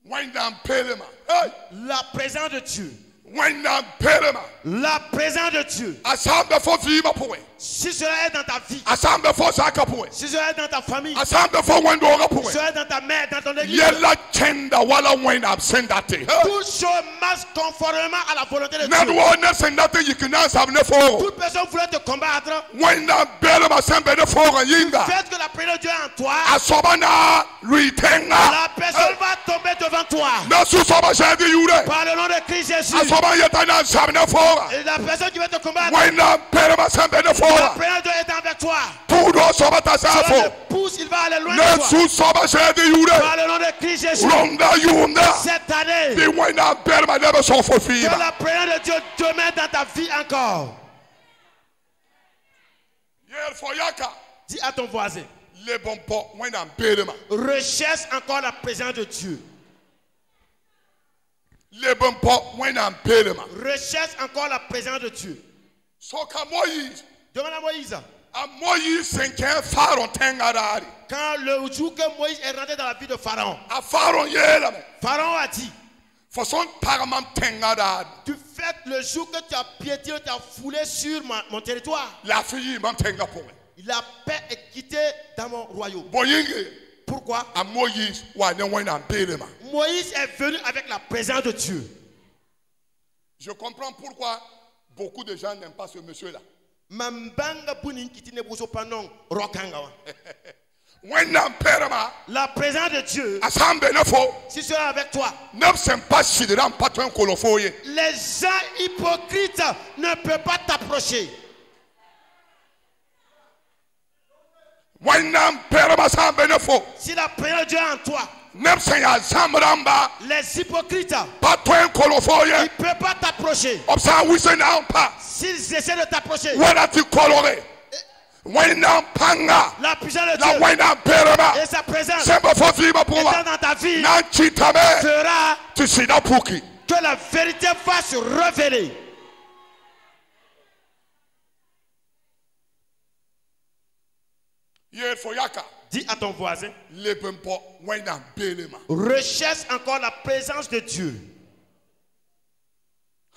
A: wenda perema hey
B: La présence de Dieu.
A: wenda perema
B: La présence de Dieu.
A: asambe fo fi ma po
B: Si cela est dans ta vie,
A: asambe fo zaka po
B: si cela est dans ta famille,
A: asambe fo wendo ga po
B: si cela est dans ta mère, dans ton église,
A: yella chenda wala wenda sendate
B: toute chose marche conformément à la volonté de
A: na
B: Dieu.
A: do ne sendate yikina sam ne fo
B: Toute personne voulant te combattre,
A: wenda perema sambe ne fo ga yinga
B: faites que la présence de Dieu est en toi.
A: asobana lui tenga
B: La personne va tomber devant toi.
A: na su soba shadi yure
B: Par le nom de Christ Jésus.
A: asoba yetana sam ne fo
B: Et la personne qui va te combattre,
A: wenda perema sambe ne fo
B: la présence de Dieu est avec toi.
A: tudo soba ta
B: Cela
A: safo
B: le pousse, il va aller loin de
A: ne
B: toi.
A: su soba shadi yure
B: Par le nom de Christ Jésus.
A: ronda yunda
B: Cette année,
A: di wenda perema ne so fo fi
B: que la présence de Dieu demeure dans ta vie encore.
A: yer fo yaka
B: Dis à ton voisin,
A: le bon po wenda perema
B: recherche encore la présence de Dieu.
A: le bon po wenda perema
B: Recherche encore la présence de Dieu.
A: soka Moïse
B: Demande à Moïse.
A: a Moïse senken faron tengarari
B: Quand le jour que Moïse est rentré dans la vie de Pharaon,
A: a faron yela me
B: Pharaon a dit,
A: façon paramam tengarari
B: du fait le jour que tu as piétiné, tu as foulé sur mon territoire,
A: la fille man tenga po
B: la paix est quittée dans mon royaume.
A: boyinge
B: Pourquoi?
A: a Moïse wa ne wenda perema
B: Moïse est venu avec la présence de Dieu.
A: je comprends pourquoi beaucoup de gens n'aiment pas ce monsieur là
B: Mambanga bunin kitine buso panon rokangawa.
A: wenda perema
B: La présence de Dieu,
A: asambe ne fo
B: si c'est avec toi,
A: ne sempa sidran patron kolofoye
B: les gens hypocrites ne peuvent pas t'approcher.
A: wenda perema sambe ne fo
B: Si la présence de Dieu est en toi,
A: ne senya zamramba
B: les hypocrites,
A: patron kolofoye
B: ils ne peuvent pas t'approcher.
A: obsa wisena pa
B: S'ils essaient de t'approcher,
A: wala ti kolore Wena panga.
B: La puissance de
A: La
B: Dieu
A: wena perema.
B: et sa présence
A: Semba fo viva pour
B: étant
A: moi.
B: dans ta vie
A: Na chitame.
B: fera
A: Tu sina puki.
B: que la vérité va se révéler.
A: Ye fo yaka.
B: Dis à ton voisin,
A: Le pempo wena belema.
B: recherche encore la présence de Dieu.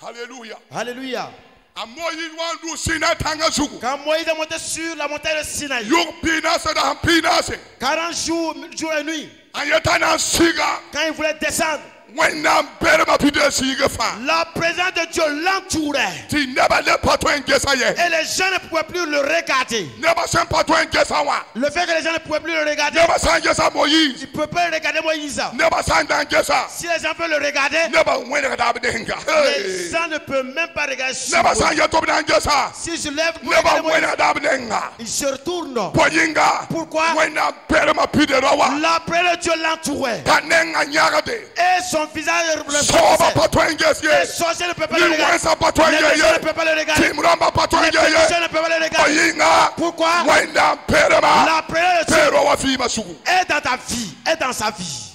A: Alléluia.
B: Alléluia.
A: Amoyi wandu sina tanga suku.
B: Quand Moïse est monté sur la montagne de Sinaï,
A: Yok pinase da pinase.
B: 40 jours et nuit,
A: Ayetana siga.
B: quand il voulait descendre,
A: Wena belema pide siga fa.
B: la présence de Dieu l'entourait.
A: Ti neba le pato engesa ye.
B: Et les gens ne pouvaient plus le regarder.
A: Neba sem pato engesa wa.
B: Le fait que les gens ne pouvaient plus le regarder,
A: Neba sangesa Moïse.
B: ils ne pouvaient pas regarder Moïse.
A: Neba sangesa.
B: Si les gens peuvent le regarder,
A: Neba wena da benga.
B: les gens ne peuvent même pas regarder sur
A: Neba
B: Moïse.
A: sangya to bengesa.
B: Si je lève pour
A: Neba
B: regarder Moïse,
A: wena da benga.
B: il se retourne.
A: Poyinga.
B: Pourquoi?
A: Wena belema pide rawa.
B: La présence de Dieu l'entourait.
A: Panenga nyagade.
B: Et son visage le
A: Soba
B: blessait.
A: pato engesa.
B: Les sorciers ne peuvent pas le regarder.
A: Liwensa pato
B: Les méchants ne
A: engesa.
B: peuvent pas le regarder.
A: Timramba pato
B: Les
A: engesa.
B: méchants ne peuvent pas le regarder.
A: Poyinga.
B: Pourquoi?
A: Wena belema.
B: La présence de Dieu
A: Pero wa fi masuku.
B: est dans ta vie, est dans sa vie.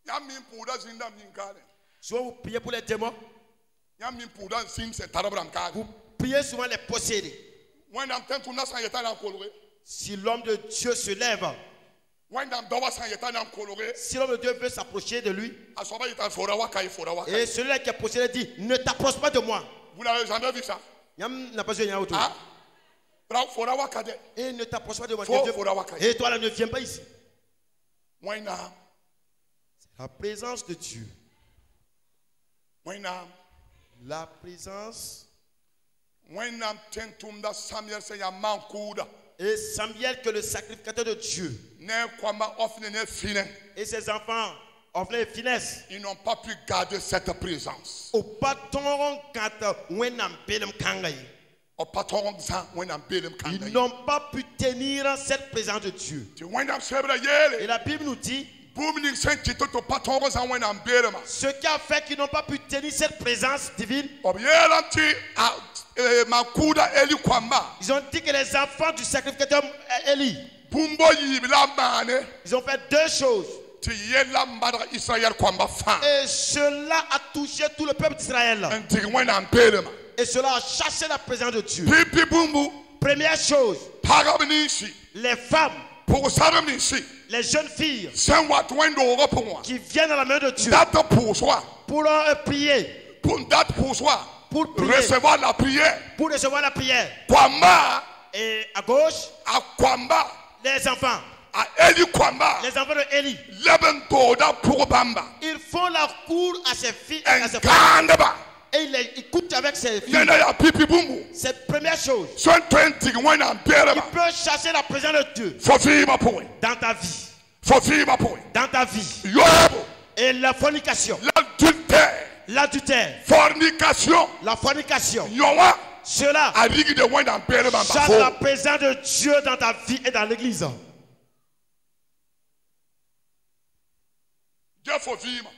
A: Yamin puda zinda mninkale.
B: Souvent vous priez pour les démons,
A: Yamin puda sim se tarabram kale.
B: vous priez souvent les posséder.
A: Wena mtentu nasa yetana kolore.
B: Si l'homme de Dieu se lève,
A: Wenda mdawa san yetana kolore.
B: si l'homme de Dieu veut s'approcher de lui,
A: Asoba yeta fora waka fora waka.
B: et celui-là qui est possédé dit, ne t'approche pas de moi.
A: Vous n'avez jamais vu ça?
B: Yam n'a pas besoin de autour.
A: Ah? Bravo fora waka de.
B: Et ne t'approche pas de moi.
A: Faut-
B: Ne viens-
A: faut la waka.
B: Et toi là, ne viens pas ici.
A: Wenda.
B: La présence de Dieu.
A: Wenda.
B: La présence.
A: Wenda mtentu mda Samuel se ya mankuda.
B: Et Samuel, que le sacrificateur de Dieu,
A: Ne kwamba ofne ne fine.
B: et ses enfants, offraient les finesses.
A: Ils n'ont pas pu garder cette présence.
B: Au patron, quand Wenam Belem Kangaï.
A: Au patron zan wenda belem
B: Ils
A: kanda.
B: n'ont pas pu tenir cette présence de Dieu.
A: Ti wenda sebra
B: Et
A: yele.
B: la Bible nous dit,
A: Boumni sen kito to patron zan wenda belema.
B: ce qui a fait qu'ils n'ont pas pu tenir cette présence divine,
A: Obiela ti makuda eli kwamba.
B: ils ont dit que les enfants du sacrificateur Élie,
A: Bumbo yibla mane.
B: ils ont fait deux choses.
A: Ti yela mbadra Israël kwamba fa.
B: Et cela a touché tout le peuple d'Israël.
A: Nti wenda belema.
B: Et cela a chassé la présence de Dieu.
A: Pipi bumbu.
B: Première chose,
A: Parabnishi.
B: les femmes,
A: Pour saramnishi.
B: les jeunes filles
A: Sen wat wendo oro pour moi.
B: qui viennent à la main de Dieu
A: Date pour soi.
B: pour prier,
A: Pour date pour soi.
B: pour prier,
A: Recevoir la prière.
B: pour recevoir la prière.
A: Kwamba.
B: Et à gauche,
A: A kwamba.
B: les enfants,
A: A eli kwamba.
B: les enfants de Élie,
A: Leben toda pour bamba.
B: ils font la cour à ses filles et à ses femmes.
A: Engandaba.
B: Et ils couchent avec ses filles.
A: Nena ya pipi bumbu.
B: C'est la première chose.
A: Son 20 wena
B: Il
A: belema.
B: peut chasser la présence de Dieu
A: Fofima pour.
B: dans ta vie.
A: Fofima pour.
B: Dans ta vie.
A: Yobo.
B: Et la fornication,
A: L'adultère.
B: l'adultère,
A: Fornication.
B: la fornication,
A: Yowa.
B: cela
A: A rigi de wena belema.
B: chasse la présence de Dieu dans ta vie et dans l'église.
A: Dieu fofima.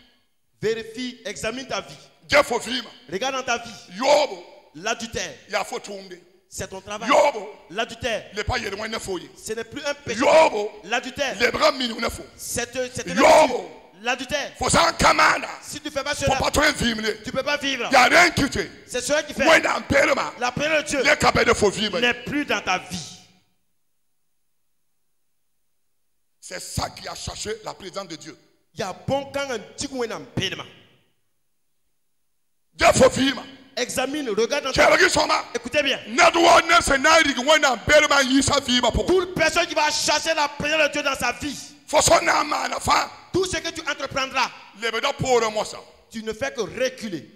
B: Vérifie, examine ta vie.
A: Dieu fofima.
B: Regarde dans ta vie.
A: Yobo.
B: L'adultère,
A: Ya fotumbe.
B: c'est ton travail.
A: Yobo.
B: L'adultère,
A: Le pas yere wena foye.
B: ce n'est plus un péché.
A: Yobo.
B: L'adultère,
A: Les bras minu ne fo.
B: c'est une
A: Yobo.
B: habitude. L'adultère,
A: Faut ça kamana.
B: si tu ne fais pas
A: Faut
B: cela,
A: pas toi vivre.
B: tu ne peux pas vivre.
A: Y a rien qui te.
B: C'est cela qui fait
A: Wena belema.
B: la présence de Dieu
A: Les capés de faux vivre.
B: n'est plus dans ta vie.
A: C'est ça qui a cherché la présence de Dieu.
B: Il y a bon quand un petit coup en paiement.
A: Dieu faut vivre.
B: Examine, regarde dans ta vie.
A: Quel qui sont
B: Écoutez bien.
A: Network scénario wena belema yisa vivre pour.
B: Toute personne qui va chasser la présence de Dieu dans sa vie,
A: Faut son âme à la fin.
B: tout ce que tu entreprendras,
A: Les bédas pour moi ça.
B: tu ne fais que reculer.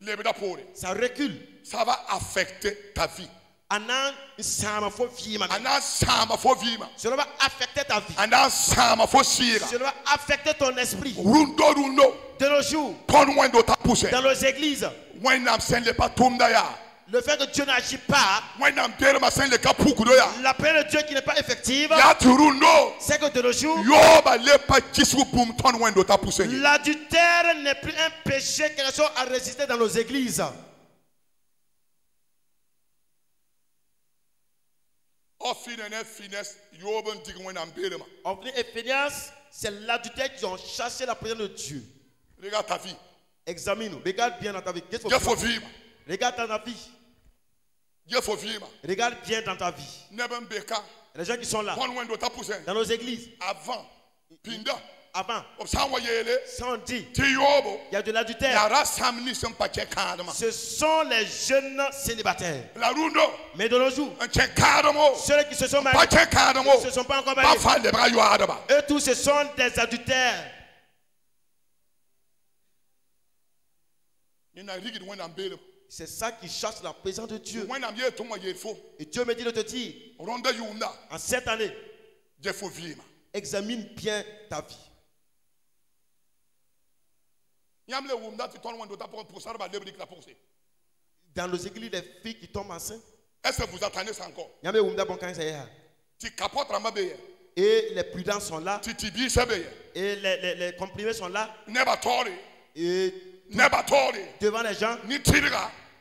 A: Les bédas pour.
B: Ça recule.
A: Ça va affecter ta vie.
B: Anan sama fo vie ma.
A: Ana sama faut vivre.
B: Cela va affecter ta vie.
A: Ana sama faut sira.
B: Cela va affecter ton esprit.
A: Rundo.
B: De nos jours,
A: Ton wendo ta poussé.
B: dans nos églises,
A: Wena sen le pas tombe ya.
B: le fait que Dieu n'agit pas,
A: Wena belema sen le kapuku ya.
B: la présence de Dieu qui n'est pas effective,
A: Ya turundo.
B: c'est que de nos jours,
A: Yoba le pas kisu boum ton wendo ta poussé.
B: l'adultère n'est plus un péché quelque chose à résister dans nos églises. Hophni et Phineas, c'est l'adultère qui ont chassé la présence de Dieu.
A: Regarde ta vie.
B: Examine-nous. Regarde bien dans ta vie.
A: Dieu faut vivre.
B: Regarde dans ta vie.
A: Dieu faut vivre.
B: Regarde bien dans ta vie. Les gens qui sont là, dans nos églises,
A: avant, pinda,
B: avant,
A: ça
B: on dit, il y a de l'adultère. Ce sont les jeunes célibataires. Mais de nos jours, ceux qui se sont mariés, ne se sont pas encore mariés. Eux tous, ce sont des adultères. C'est ça qui chasse la présence de Dieu. Et Dieu me dit de te dire, en cette année, examine bien ta vie. Dans nos églises, les filles qui tombent enceintes.
A: Est-ce que vous attendez ça encore?
B: Et les prudents sont là. Et les comprimés sont là. Et devant les gens.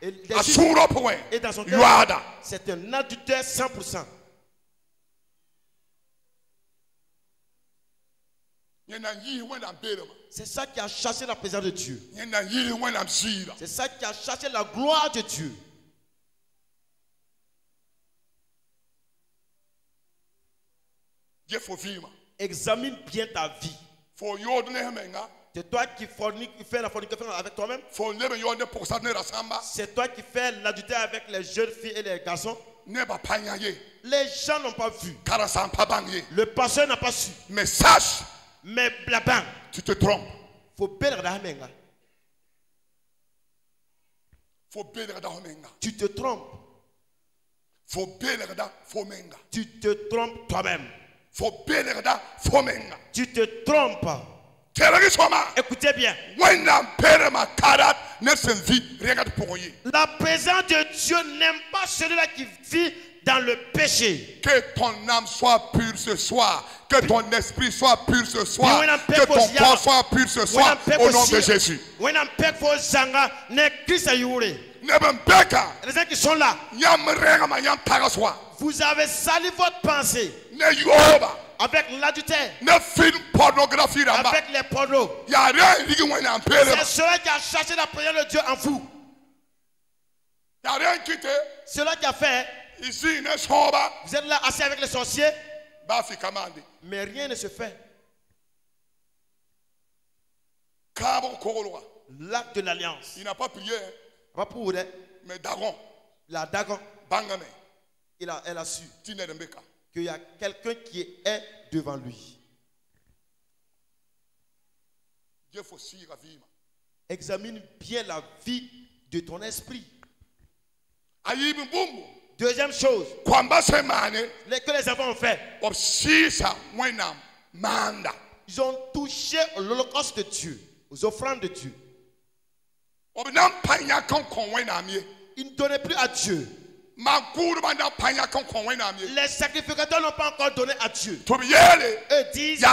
B: Et dans son cœur, c'est un adultère 100%. C'est ça qui a chassé la présence de Dieu. C'est ça qui a chassé la gloire de Dieu. Examine bien ta vie. C'est toi qui fais la fornication avec toi-même. C'est toi qui fais l'adultère avec les jeunes filles et les garçons. Les gens n'ont pas vu. Le pasteur n'a pas su.
A: Mais sache,
B: mais là-bas,
A: tu te trompes.
B: Tu te trompes. Tu te trompes toi-même. Tu te trompes. Écoutez bien. La présence de Dieu n'aime pas celui-là qui vit dans le péché.
A: Que ton âme soit pure ce soir. Que ton esprit soit pur ce soir. Que ton corps soit pur ce soir. Au nom de Jésus.
B: Les gens qui sont là. Vous avez sali votre pensée. Avec l'adultère. Avec les pornos. C'est cela qui a chassé la présence de Dieu en vous. Cela qui a fait. Vous êtes là assis avec les sorciers. Mais rien ne se fait. L'acte de l'alliance.
A: Il n'a pas prié.
B: Pas pour elle.
A: Mais Dagon.
B: La Dagon. Elle a su qu'il y a quelqu'un qui est devant lui. Examine bien la vie de ton esprit. Deuxième chose que les enfants ont fait. Ils ont touché l'holocauste de Dieu, aux offrandes de Dieu. Ils ne donnaient plus à Dieu. Les sacrificateurs n'ont pas encore donné à Dieu. Eux disent,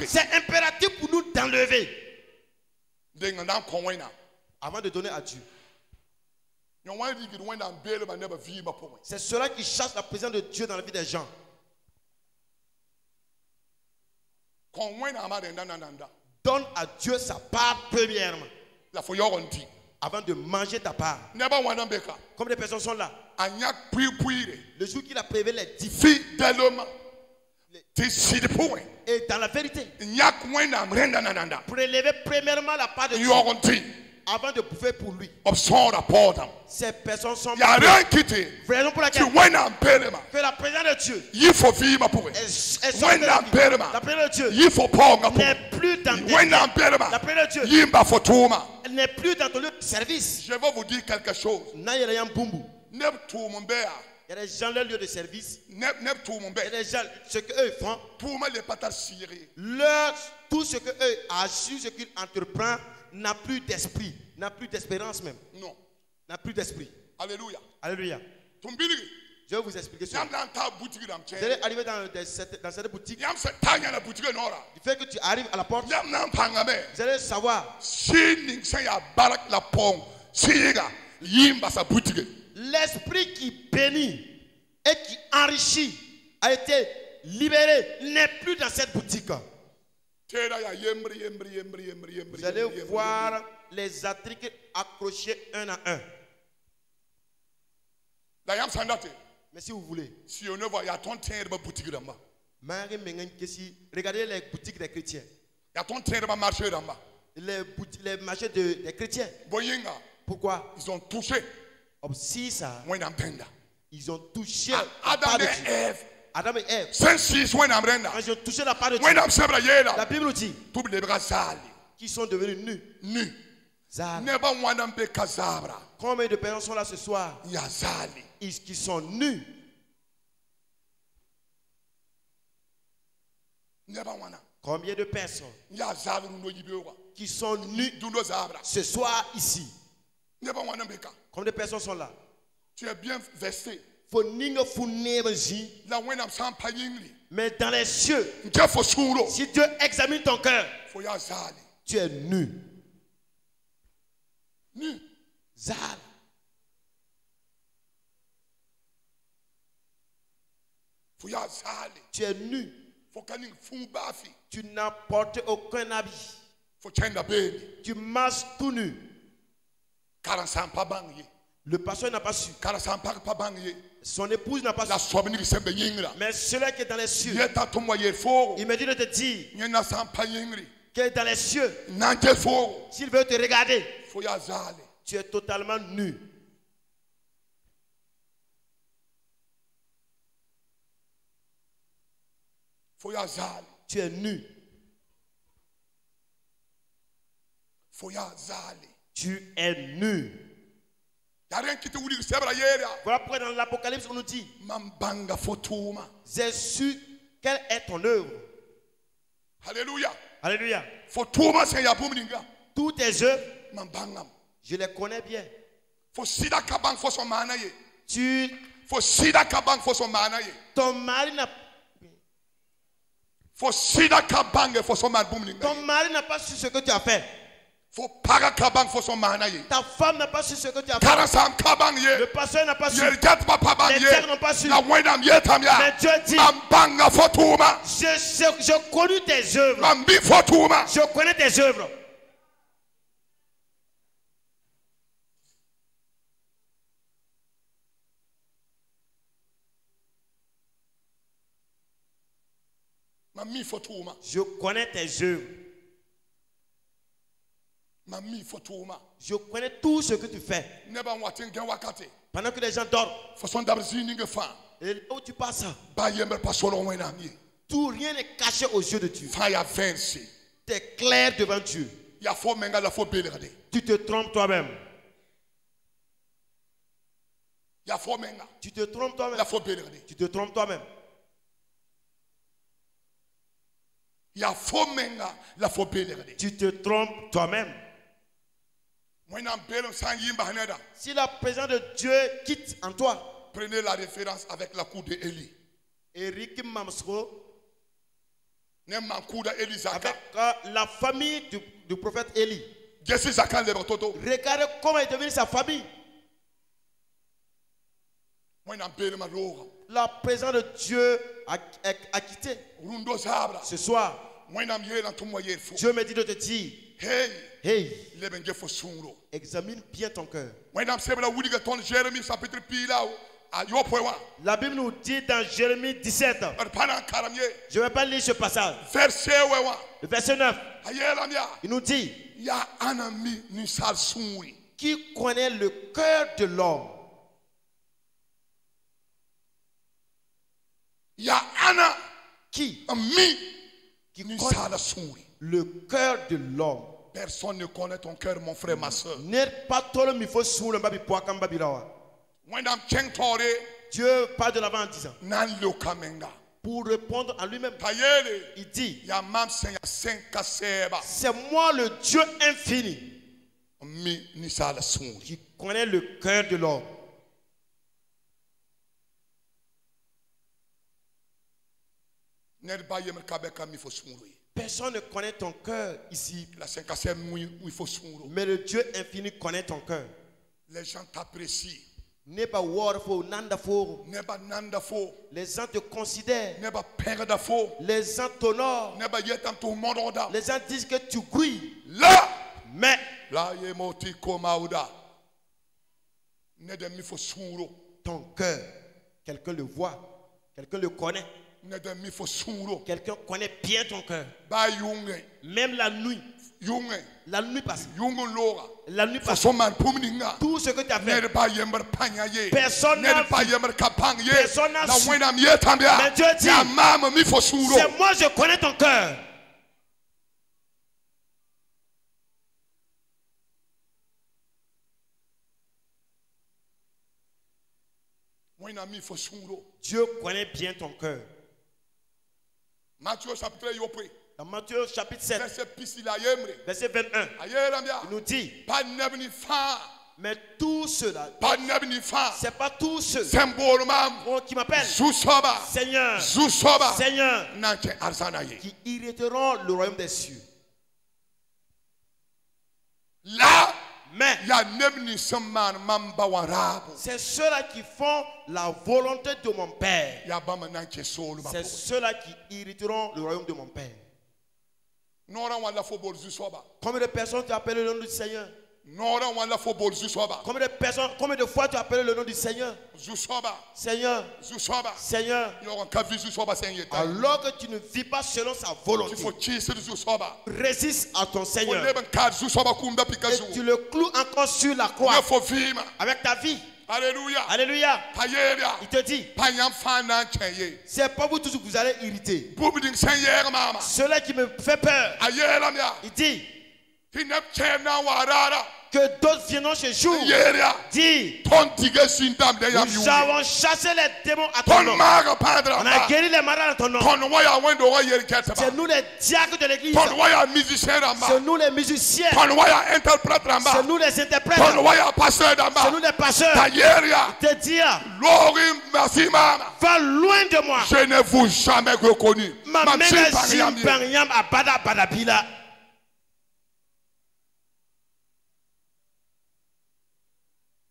B: c'est impératif pour nous d'enlever avant de donner à Dieu. C'est cela qui chasse la présence de Dieu dans la vie des gens. Donne à Dieu sa part premièrement. Avant de manger ta part. Comme les personnes sont là. Le jour qu'il a prélevé les 10 et dans la vérité, prélever premièrement la part de Dieu avant de bouffer pour lui. Ces personnes sont raison pour laquelle que la présence de Dieu la présence de Dieu n'est plus dans la présence de Dieu n'est plus dans ton lieu de service.
A: Je vais vous dire quelque chose.
B: Il y a des gens, leur lieu de service. Il y a des gens, ce qu'eux font. Tout ce qu'eux assurent, ce qu'ils entreprennent, n'a plus d'esprit, n'a plus d'espérance même.
A: Non.
B: N'a plus d'esprit.
A: Alléluia.
B: Alléluia. Je vais vous expliquer ça. Vous allez arriver dans cette boutique. Du fait que tu arrives à la porte, vous allez savoir. L'esprit qui bénit et qui enrichit, a été libéré, n'est plus dans cette boutique.
A: Tera ya yembri, yembri, yembri, yembri, yembri,
B: Vous allez
A: yembri, yembri,
B: voir les attriques accrochés un à un.
A: La yam sandate.
B: Mais si vous voulez,
A: Si on ne voit, il y a ton terre de boutique là-bas.
B: regardez les boutiques des chrétiens.
A: Il y a ton terre de marché là-bas.
B: Les marchés des chrétiens.
A: Boyinga,
B: Pourquoi?
A: ils ont touché.
B: Si ça,
A: When I'm tender.
B: ils ont touché
A: Ah,
B: la part
A: Adam
B: de
A: et
B: Dieu.
A: Ève.
B: Adam et Ève.
A: Sensis when I'm renda.
B: Quand ils ont touché la part de Dieu,
A: When I'm sebra
B: la
A: yela.
B: Bible nous dit
A: Tout les bras sali.
B: qu'ils sont devenus nus.
A: Nu.
B: Zali.
A: Neba wanam be kazabra.
B: Combien de personnes sont là ce soir
A: Ya zali.
B: qui sont nus?
A: Neba wana.
B: Combien de personnes
A: Ya zali rundo yibewa.
B: qui sont nus
A: Dundo zabra.
B: ce soir ici?
A: Neba wanam beka.
B: Combien de personnes sont là?
A: Tu es bien vesté.
B: Mais
A: Là when I'm sans payingli.
B: dans les cieux,
A: Nje fo suro.
B: si Dieu examine ton cœur,
A: Fo ya zali.
B: tu es nu.
A: Nu.
B: Zal.
A: Fo ya zali.
B: Tu es nu.
A: Fo kaning fubafi.
B: Tu n'as porté aucun habit.
A: Fo chenda baby.
B: Tu marches tout nu.
A: Karasan pa bangye.
B: Le pasteur n'a pas su.
A: Karasan pa bangye.
B: Son épouse n'a pas
A: La
B: su.
A: sobni sembe yingra.
B: Mais celui qui est dans les cieux,
A: Yeta to moye fo.
B: il me dit de te dire
A: Nyena sans payingri.
B: que dans les cieux,
A: Nante fo.
B: s'il veut te regarder,
A: Fo ya zali.
B: tu es totalement nu.
A: Fo ya zali.
B: Tu es nu.
A: Fo ya zali.
B: Tu es nu.
A: Ya rien qui te wuli sebra yera.
B: Voilà pourquoi dans l'Apocalypse, on nous dit,
A: Mambanga fotuma.
B: j'ai su quelle est ton œuvre.
A: Alléluia.
B: Alléluia.
A: Fotuma se ya bumninga.
B: Toutes tes œuvres,
A: Mambangam.
B: je les connais bien.
A: Fo sida kabang fo so mana ye.
B: Tu,
A: Fo sida kabang fo so mana ye.
B: ton mari n'a
A: Fo sida kabang fo so man bumninga.
B: ton mari n'a pas su ce que tu as fait.
A: Fo paga kabang fo so mana ye.
B: Ta femme n'a pas su ce que tu as fait.
A: Karasam kabang ye.
B: Le pasteur n'a pas su.
A: Yer gat papa bang
B: Les
A: ye.
B: terres n'ont pas su.
A: Na wenam ye tam ya.
B: Mais Dieu dit,
A: Mambanga fotuma.
B: je connais tes œuvres.
A: Mambi fotuma.
B: Je connais tes œuvres.
A: Mami fotuma.
B: Je connais tes œuvres.
A: Mami fotuma.
B: Je connais tout ce que tu fais.
A: Neba watin gen wakati.
B: Pendant que les gens dorment,
A: Façon d'abzi ninge fa.
B: et là où tu passes,
A: Ba yember pa solo wenam ye.
B: tout rien n'est caché aux yeux de Dieu.
A: Fa ya vensi.
B: Tu es clair devant Dieu.
A: Ya fo menga la fo belerde.
B: Tu te trompes toi-même.
A: Ya fo menga
B: Tu te trompes toi-même.
A: la fo belerde.
B: Tu te trompes toi-même.
A: Ya fo menga la fo belerde.
B: Tu te trompes toi-même.
A: Wenam belon san yimba haneda.
B: Si la présence de Dieu quitte en toi,
A: Prenez la référence avec la cour de Élie.
B: Eric Mamsro,
A: Ne mankuda Élie zaka.
B: avec la famille du prophète Élie,
A: Gesi zakan le toto.
B: regardez comment est devenue sa famille.
A: Wenam belon ma roga.
B: La présence de Dieu a quitté.
A: Rundo zabra.
B: Ce soir,
A: Wenam yelan tumo yer fo.
B: Dieu me dit de te dire,
A: Hey,
B: hey,
A: leben ge fo sunro.
B: examine bien ton cœur.
A: Wenam sebla wuli ga ton Jérémie chapitre pilao. A yo poewa.
B: La Bible nous dit dans Jérémie 17,
A: Ar pana karamye.
B: je ne vais pas lire ce passage,
A: Verset wewa.
B: le verset 9,
A: Ayelam ya.
B: il nous dit,
A: Ya anami ni sal sunri.
B: qui connaît le cœur de l'homme?
A: Ya ana
B: Qui
A: mi ni
B: connaît
A: sal sunri.
B: le cœur de l'homme?
A: Personne ne connaît ton cœur, mon frère, ma soeur.
B: N'est pas tout le monde, il faut soulever babi pour akamba birawa.
A: Wendam cheng tore
B: Dieu part de l'avant en disant,
A: nan lo kamenga.
B: pour répondre à lui-même,
A: Tayele
B: il dit,
A: ya mam sen ya sen kaseba.
B: c'est moi le Dieu infini
A: Mi ni sal sunri.
B: qui connaît le cœur de l'homme.
A: Ne ba yem kabeka mi fo sunri.
B: Personne ne connaît ton cœur ici,
A: La sen kasem mu il faut sunro.
B: mais le Dieu infini connaît ton cœur.
A: Les gens t'apprécient
B: Neba warfo nanda fo.
A: neba nanda fo,
B: Les gens te considèrent.
A: neba perde fo,
B: Les gens t'honorent.
A: neba yetam to mododa.
B: Les gens disent que tu grouilles.
A: La
B: Mais
A: la yemoti komauda. Nede mi fo suro,
B: ton cœur, quelqu'un le voit. Quelqu'un le connaît.
A: nede mi fo suro.
B: Quelqu'un connaît bien ton cœur.
A: Ba yunge,
B: Même la nuit.
A: yunge,
B: La nuit passée.
A: yunge lora.
B: La nuit
A: Fo
B: passée.
A: soman pumninga.
B: Tout ce que tu as fait.
A: Nede ba yember panya ye.
B: Personne n'a
A: Nede ba
B: vu.
A: yember kapang ye.
B: Personne n'a
A: La
B: su.
A: wena mi etambia.
B: Mais Dieu dit,
A: Ya mama mi fo suro.
B: c'est moi, je connais ton cœur.
A: Wena mi fo suro.
B: Dieu connaît bien ton cœur.
A: Matthieu chapitre yope.
B: Dans Matthieu chapitre 7,
A: Verset pisila yemre.
B: verset 21,
A: Ayerambia.
B: il nous dit,
A: Pas nebni fa.
B: mais tout cela,
A: Pas nebni fa.
B: c'est pas tous ceux
A: Symbole mam.
B: qui m'appellent
A: Zusoba.
B: Seigneur,
A: Zusoba.
B: Seigneur,
A: Nanche arsana ye.
B: qui irriteront le royaume des cieux.
A: Là,
B: Mais
A: ya nebni seman mamba warabo.
B: c'est ceux-là qui font la volonté de mon Père.
A: Ya bama nanche solo ba.
B: C'est ceux-là qui irriteront le royaume de mon Père.
A: Nora wala fo bol zusoba.
B: Combien de personnes tu appelles le nom du Seigneur?
A: Nora wala fo bol zusoba.
B: Combien de fois tu appelles le nom du Seigneur?
A: Zusoba.
B: Seigneur,
A: Zusoba.
B: Seigneur,
A: Yo ka vi zusoba senyeta.
B: alors que tu ne vis pas selon sa volonté.
A: Il faut chise zusoba.
B: Résiste à ton
A: Faut
B: Seigneur.
A: leben kad zusoba kumba pikazu.
B: Et tu le cloues encore sur la croix
A: Il faut vivre.
B: avec ta vie.
A: Alléluia.
B: Alléluia.
A: Tayeria.
B: Il te dit,
A: Panyam fana cheye.
B: c'est pas vous tous que vous allez irriter.
A: Bubiding senyer mama.
B: Celui qui me fait peur,
A: Ayera mia.
B: il dit
A: Tinep chena warara.
B: que d'autres viendront chez jour.
A: Yeria.
B: Dit,
A: Ton tige sintam de yam
B: nous
A: yu.
B: avons chassé les démons à ton
A: Ton
B: nom.
A: maga padra.
B: On a guéri les malades à ton nom.
A: Ton waya wendo wa yer ketaba.
B: C'est nous les diacres de l'église.
A: Ton waya musicien
B: C'est
A: ramba.
B: nous les musiciens.
A: Ton waya interprète
B: C'est
A: ramba.
B: nous les interprètes.
A: Ton waya pasteur
B: C'est
A: ramba.
B: nous les pasteurs.
A: Tayeria.
B: Te dire,
A: Lori merci mama.
B: va loin de moi.
A: Je ne vous jamais reconnu.
B: Ma
A: Ma
B: mère
A: petite
B: est
A: Mariam.
B: Zimbariam à Bada Badabila.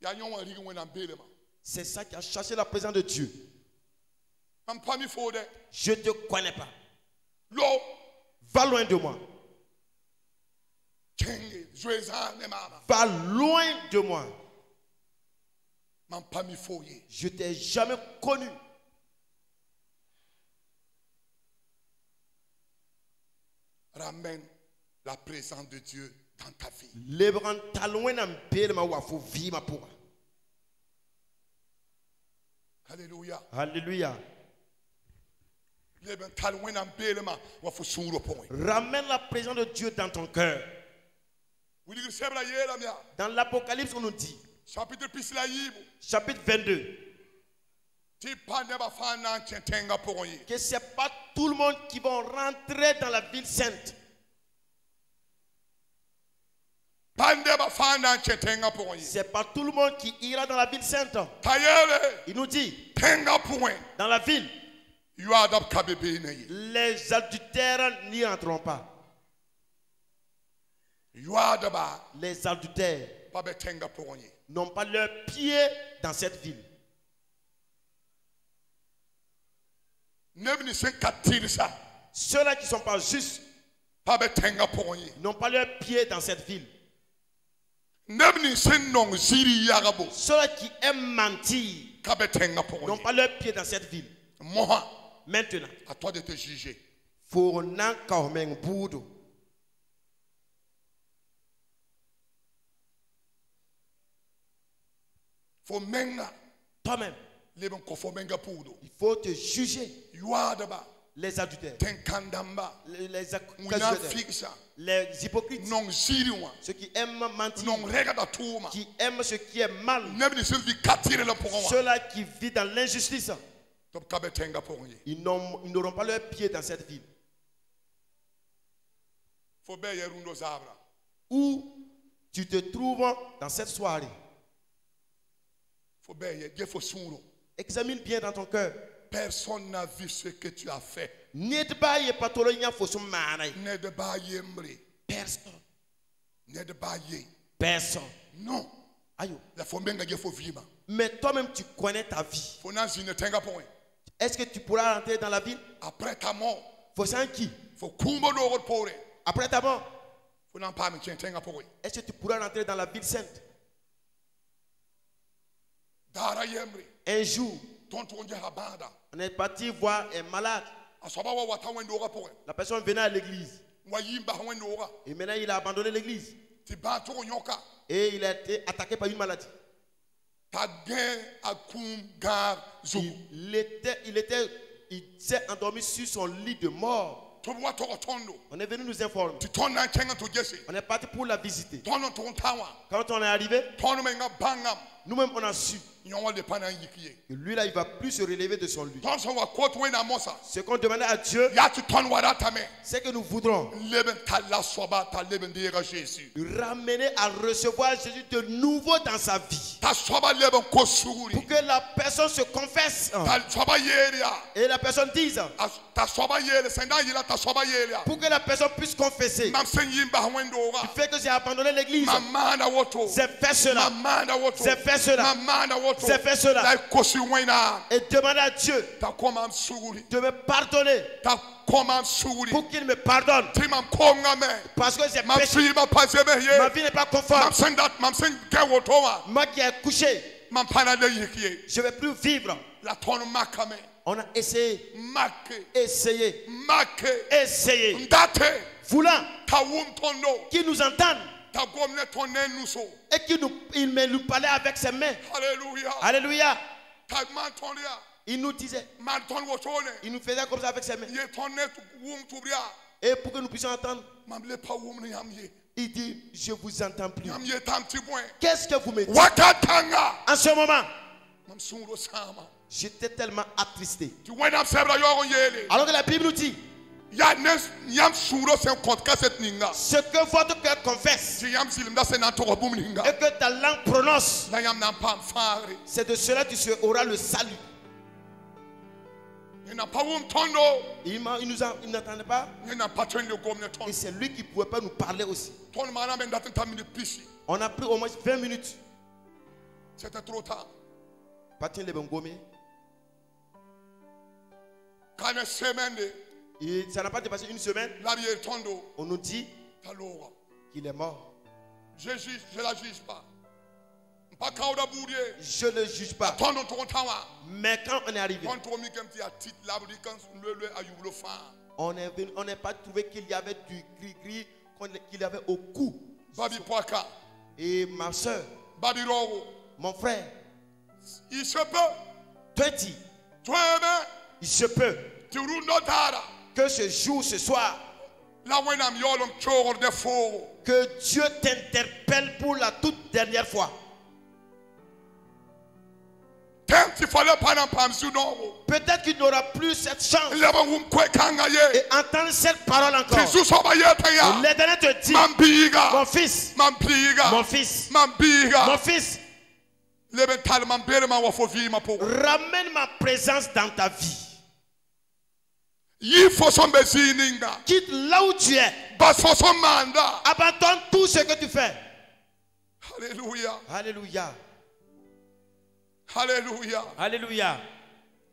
A: Ya nyon rigi wena belema.
B: C'est ça qui a cherché la présence de Dieu.
A: Am pami fode.
B: Je ne te connais pas.
A: Lo
B: Va loin de moi.
A: kenge zweza ne mama.
B: Va loin de moi.
A: Man pami foye.
B: Je t'ai jamais connu.
A: Ramène la présence de Dieu dans ta vie.
B: Lebran talwen am bel ma wa fo vi ma pour.
A: Alléluia.
B: Alléluia.
A: Leben talwena mbelema wa fusuro point.
B: Ramène la présence de Dieu dans ton cœur.
A: Oui, il sebra yela mia.
B: Dans l'Apocalypse, on nous dit,
A: Chapitre pisla yibu.
B: chapitre 22,
A: Ti pa neba fana chentenga point.
B: que ce n'est pas tout le monde qui va rentrer dans la ville sainte.
A: Pa neba fana chentenga point.
B: Ce n'est pas tout le monde qui ira dans la ville sainte.
A: Tayele
B: Il nous dit,
A: tenga point.
B: dans la ville,
A: You are the kabebe ne.
B: les adultères n'y entreront pas.
A: You are the ba
B: Les adultères
A: pa be tenga point.
B: n'ont pas leur pied dans cette ville.
A: Nebni sen katirsa
B: Ceux-là qui ne sont pas justes
A: pa be tenga point.
B: n'ont pas leur pied dans cette ville.
A: Nebni sen non ziri yagabo
B: Ceux-là qui aiment mentir
A: ka be tenga
B: n'ont
A: point.
B: pas leur pied dans cette ville.
A: Moha,
B: Maintenant,
A: à toi de te juger.
B: faut nan kaumeng budo.
A: Faut menga
B: Toi-même,
A: leben ko fo menga pudo.
B: il faut te juger.
A: You are the ba
B: Les adultères,
A: tenkandamba.
B: les
A: Muna
B: accusateurs,
A: fixa
B: les hypocrites,
A: non ziriwa
B: ceux qui aiment mentir,
A: non rega da tuma.
B: qui aiment ce qui est mal,
A: Nebni sen vi katire la pour moi.
B: ceux-là qui vivent dans l'injustice,
A: Top ka be tenga pour moi.
B: ils n'auront pas leur pied dans cette ville.
A: Faut be yerundo zabra.
B: Où tu te trouves dans cette soirée,
A: Faut be ye fo sunro.
B: examine bien dans ton cœur.
A: Personne n'a vu ce que tu as fait.
B: N'aide pas y patologia fosu manai.
A: Ne de ba yembre.
B: Personne.
A: Ne de ba ye.
B: Personne.
A: Non.
B: Ayo.
A: La faut menga ye fo vima.
B: Mais toi-même, tu connais ta vie.
A: Faut na zine tenga point.
B: Est-ce que tu pourras rentrer dans la ville?
A: Après ta mort,
B: Faut savoir qui?
A: faut kumbo do rot pore.
B: Après ta mort,
A: Faut na pa me tenga point.
B: est-ce que tu pourras rentrer dans la ville sainte?
A: Dara yemri.
B: Un jour,
A: Tonto nje habanda.
B: on est parti voir un malade.
A: Asoba wa wata wendo ra point.
B: La personne venait à l'église.
A: Wa yimba wendo ra.
B: Et maintenant, il a abandonné l'église.
A: Ti ba to nyoka.
B: Et il a été attaqué par une maladie.
A: Ta gen akum gar zugu.
B: Il s'est endormi sur son lit de mort.
A: To wa to tondo.
B: On est venu nous informer.
A: Ti ton na tenga to jesse.
B: On est parti pour la visiter.
A: Tono to tawa.
B: Quand on est arrivé,
A: Tono me nga bangam.
B: nous-mêmes, on a su
A: Nyon de pana yikiye.
B: que lui, là, il ne va plus se relever de son lit.
A: Ton so wa kot we na mosa.
B: Ce qu'on demandait à Dieu,
A: Ya ti ton wa ta me.
B: c'est que nous voudrons
A: Leben tala soba ta leben de Jésus.
B: ramener à recevoir Jésus de nouveau dans sa vie.
A: Ta soba leben ko suguri.
B: Pour que la personne se confesse
A: Ta soba yeria.
B: et la personne dise,
A: Ta soba yele senda yila ta soba yelia.
B: pour que la personne puisse confesser.
A: Mam sen yimba wendo
B: Le
A: ra.
B: fait que j'ai abandonné l'église,
A: Mamanda woto.
B: c'est fait cela.
A: Mamanda woto.
B: C'est fait cela.
A: Mamanda woto.
B: C'est fait cela.
A: La kosi wena.
B: Et demander à Dieu
A: Ta komam suguri.
B: de me pardonner.
A: Ta komam suguri.
B: Pour qu'il me pardonne.
A: Ti mam konga me.
B: Parce que j'ai
A: Mam
B: péché.
A: fiba pasebe
B: Ma
A: ye.
B: vie n'est pas conforme.
A: Mam sen ge woto wa.
B: Moi qui ai couché,
A: Mam pana de yikiye.
B: je ne vais plus vivre.
A: La ton makame.
B: On a essayé,
A: Make.
B: essayé.
A: Ndate.
B: Voulant
A: Ta wum tondo.
B: qu'il nous entende
A: Ta gomne tonnen nuso.
B: et qu'il me nous parlait avec ses mains.
A: Alléluia.
B: Alléluia.
A: Ta man tonia.
B: Il nous disait,
A: Man ton wotone.
B: il nous faisait comme ça avec ses mains.
A: Ye tonne wum tubria.
B: Et pour que nous puissions entendre,
A: Mamle pa wum ni yamye.
B: il dit, je ne vous entends plus.
A: Yamye tam ti point.
B: Qu'est-ce que vous me dites?
A: Wakatanga.
B: En ce moment,
A: Mam sungro sama.
B: j'étais tellement attristé.
A: Tu wena sebra yo yele.
B: Alors que la Bible nous dit,
A: Ya nes yam sungro sen kontka set ninga.
B: ce que votre cœur confesse
A: Si yam silim da sen na to bum ninga.
B: et que ta langue prononce,
A: Na yam na pam fare.
B: c'est de cela que tu auras le salut.
A: Yena pa wum tondo.
B: Il n'entendait pas.
A: Yena pa twende gomne ton.
B: Et c'est lui qui ne pouvait pas nous parler aussi.
A: Ton mana men daten tam ni pishi.
B: On a pris au moins 20 minutes.
A: C'était trop tard.
B: Patin le Bengome.
A: Kana semaine de
B: Et ça n'a pas dépassé une semaine.
A: la vie tondo.
B: On nous dit
A: Talora.
B: qu'il est mort.
A: Je la juge pas. Pas kauda boudie.
B: Je ne juge pas.
A: Tondo to tawa.
B: Mais quand on est arrivé,
A: Quand on mikem ti a tit labri kan le ayulo fa.
B: on n'est pas trouvé qu'il y avait du gris-gris, qu'il y avait au cou.
A: Babi poaka.
B: Et ma soeur,
A: Babi rogo.
B: mon frère,
A: Il se peut.
B: te dit,
A: Toi-même,
B: il se peut
A: tu roules dara.
B: que ce jour, ce soir,
A: La wenam yolom chor de fo.
B: que Dieu t'interpelle pour la toute dernière fois.
A: Tem ti fale panam pam suno.
B: Peut-être qu'il n'aura plus cette chance
A: Leba wum kwe kangaye.
B: et entendre cette parole encore.
A: Ti su soba yeta
B: Et
A: ya.
B: l'Éternel te dit,
A: Mambiga.
B: mon fils,
A: Mambiga.
B: mon fils,
A: Mambiga.
B: mon fils,
A: Leben tal mambere ma wafo vi ma po.
B: ramène ma présence dans ta vie.
A: Yi fo son bezininga.
B: Quitte là où tu es.
A: Bas fo son manda.
B: Abandonne tout ce que tu fais.
A: Alléluia.
B: Alléluia.
A: Alléluia.
B: Alléluia.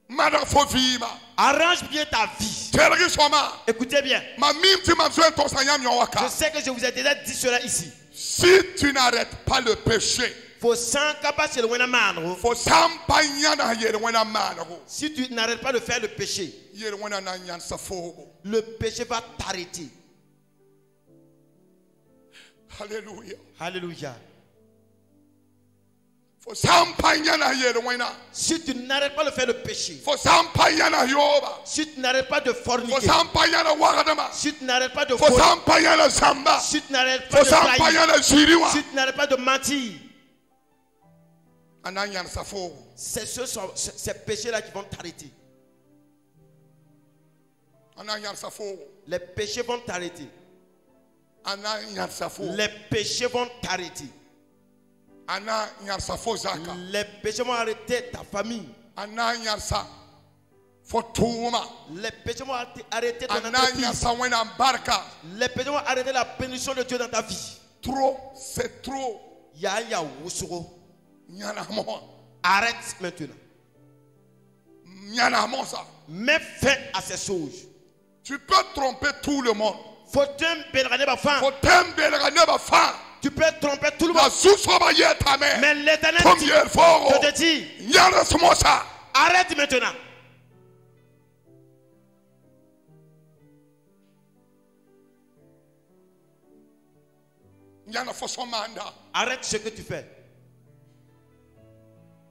A: Mada fo vima.
B: Arrange bien ta vie.
A: Tergi soma.
B: Écoutez bien.
A: Ma mim ti ma zwen to sanyam
B: Je
A: yowaka.
B: sais que je vous ai déjà dit cela ici.
A: Si tu n'arrêtes pas le péché,
B: Faut sans capacité le wena mano.
A: faut sampanya na yere wena manako.
B: Si tu n'arrêtes pas de faire le péché,
A: Yere wena na nyan sa fogo.
B: le péché va t'arrêter.
A: Alléluia.
B: Alléluia.
A: Faut sampanya na yere wena.
B: Si tu n'arrêtes pas de faire le péché,
A: Faut sampanya na yoba.
B: si tu n'arrêtes pas de
A: Faut
B: forniquer,
A: sampanya na wagadama.
B: si tu n'arrêtes pas de
A: Faut
B: voler,
A: sampanya na samba.
B: si tu n'arrêtes pas
A: Faut
B: de trahir,
A: sampanya na jiriwa.
B: si tu n'arrêtes pas de mentir,
A: Ananyan sa fogo.
B: c'est ces péchés-là qui vont t'arrêter.
A: Ananyan sa fogo.
B: Les péchés vont t'arrêter.
A: Ananyan sa fogo.
B: Les péchés vont t'arrêter.
A: Ananyan sa fogo zaka.
B: Les péchés vont arrêter ta famille.
A: Ananyan sa fotuma.
B: Les péchés vont arrêter ton
A: Ananyan
B: entreprise.
A: sa wena barka.
B: Les péchés vont arrêter la bénédiction de Dieu dans ta vie.
A: Trop, c'est trop.
B: Ya wusuro.
A: Nyana mo.
B: Arrête maintenant.
A: Nyana monsa.
B: Mets fin à ces choses.
A: Tu peux tromper tout le monde.
B: Faut t'embellir ma femme.
A: Faut t'embellir ma femme.
B: Tu peux tromper tout le
A: La
B: monde.
A: sous-sobaye ta mère.
B: Mais l'Éternel dit,
A: Combien de fois?
B: je te dis,
A: Nyana monsa.
B: arrête maintenant.
A: Nyana faut son mandat.
B: Arrête ce que tu fais.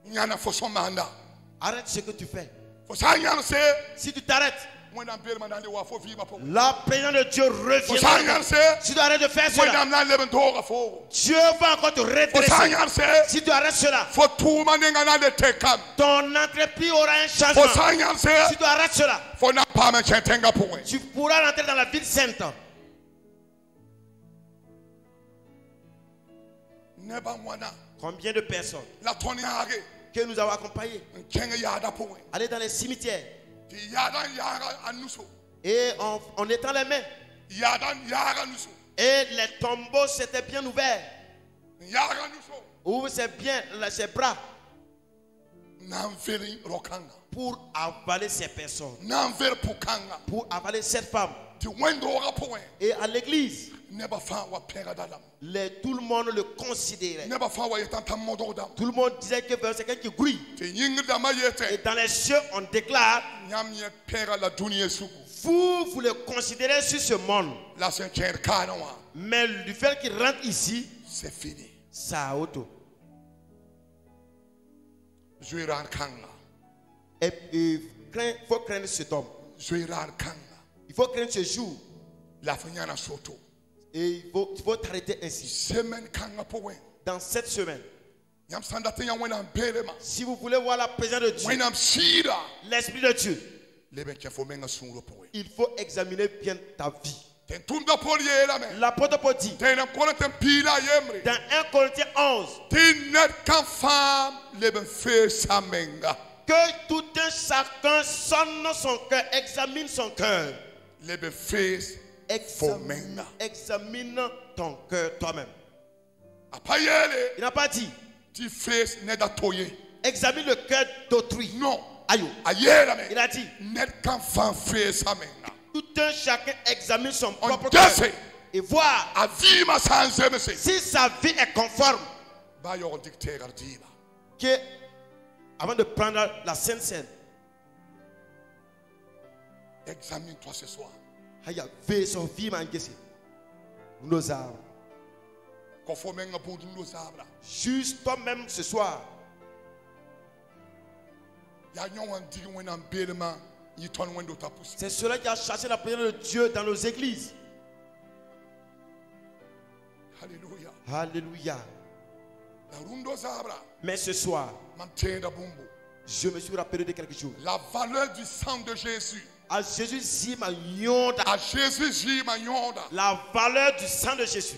A: Nyana faut son mandat.
B: Arrête ce que tu fais.
A: Faut ça nyana c'est.
B: Si tu t'arrêtes,
A: Moi dans belle mandande wa faut vivre pour.
B: la présence de Dieu
A: Faut ça
B: revient.
A: nyana c'est.
B: Si tu arrêtes de faire
A: Moi
B: cela,
A: dans la leben tora faut.
B: Dieu va encore te
A: Faut ça
B: redresser.
A: nyana c'est.
B: Si tu arrêtes cela,
A: Faut tout maninga na de tekam.
B: ton entreprise aura un
A: Faut
B: changement.
A: ça nyana c'est.
B: Si tu arrêtes cela,
A: Faut n'a pas me chentenga pour.
B: tu pourras rentrer dans la ville sainte.
A: Neba mwana.
B: Combien de personnes
A: La toniare.
B: que nous avons accompagnées
A: Kenga yada pour.
B: aller dans les cimetières
A: Ti yada yara anuso.
B: et en étend les mains.
A: Yada yara nuso.
B: Et les tombeaux s'étaient bien ouverts.
A: Yara nuso.
B: Ouvre ses bras
A: Namveri rokanga.
B: pour avaler ces personnes,
A: Namver pukanga.
B: pour avaler cette femme.
A: Ti wendo pour.
B: Et à l'église,
A: Neba fa wa pera dalam.
B: tout le monde le considérait.
A: Neba fa wa yetanta mododam.
B: Tout le monde disait que c'est quelqu'un qui grouille.
A: Ti yingda ma
B: Et
A: yete.
B: dans les cieux, on déclare,
A: Nyam ye pera la dunia suku.
B: vous le considérez sur ce monde.
A: La sencher kanawa.
B: Mais du fait qu'il rentre ici,
A: C'est fini.
B: ça a auto.
A: Zuiran kanga.
B: Et il faut craindre cet homme.
A: Zuiran kanga.
B: Il faut craindre ce jour.
A: La fanyana soto.
B: Et il faut t'arrêter ainsi.
A: Semen kanga powen.
B: Dans cette semaine,
A: Yam sandate ya wena belema.
B: si vous voulez voir la présence de Dieu,
A: Wena msira.
B: l'Esprit de Dieu,
A: Leben kefo menga sunro powen.
B: il faut examiner bien ta vie.
A: Ten tumda poliye la men.
B: L'apôtre Paul dit,
A: Ten kona ten pila yemre.
B: dans 1 Corinthiens 11,
A: Tin net kan fam leben fe samenga.
B: que tout un chacun sonne son cœur, examine son cœur.
A: Leben face fomenga.
B: Examine ton cœur toi-même.
A: Apayele.
B: Il n'a pas dit,
A: Ti face neda toye.
B: examine le cœur d'autrui.
A: Non.
B: Aïe.
A: Ayela men.
B: Il a dit,
A: Net kan fam fe samenga.
B: tout un chacun examine son
A: On
B: propre cœur
A: dese.
B: et voir
A: Avima sanzeme se.
B: si sa vie est conforme.
A: Ba yo dictere diba.
B: Que, avant de prendre la Sainte Seine,
A: Examine-toi ce soir.
B: il y a veillé son vie, nos arbres.
A: Kofo menga budu no zabra.
B: Juste toi-même ce soir.
A: Ya nyon digi wena belema yiton wendo tapus.
B: C'est cela qui a cherché la présence de Dieu dans nos églises.
A: Alléluia.
B: Alléluia.
A: La rundo zabra.
B: Mais ce soir,
A: Mamteda bumbu.
B: je me suis rappelé de quelque chose.
A: La valeur du sang de Jésus.
B: À Jésus, dit ma yonda.
A: A Jésus ji manyonda.
B: La valeur du sang de Jésus.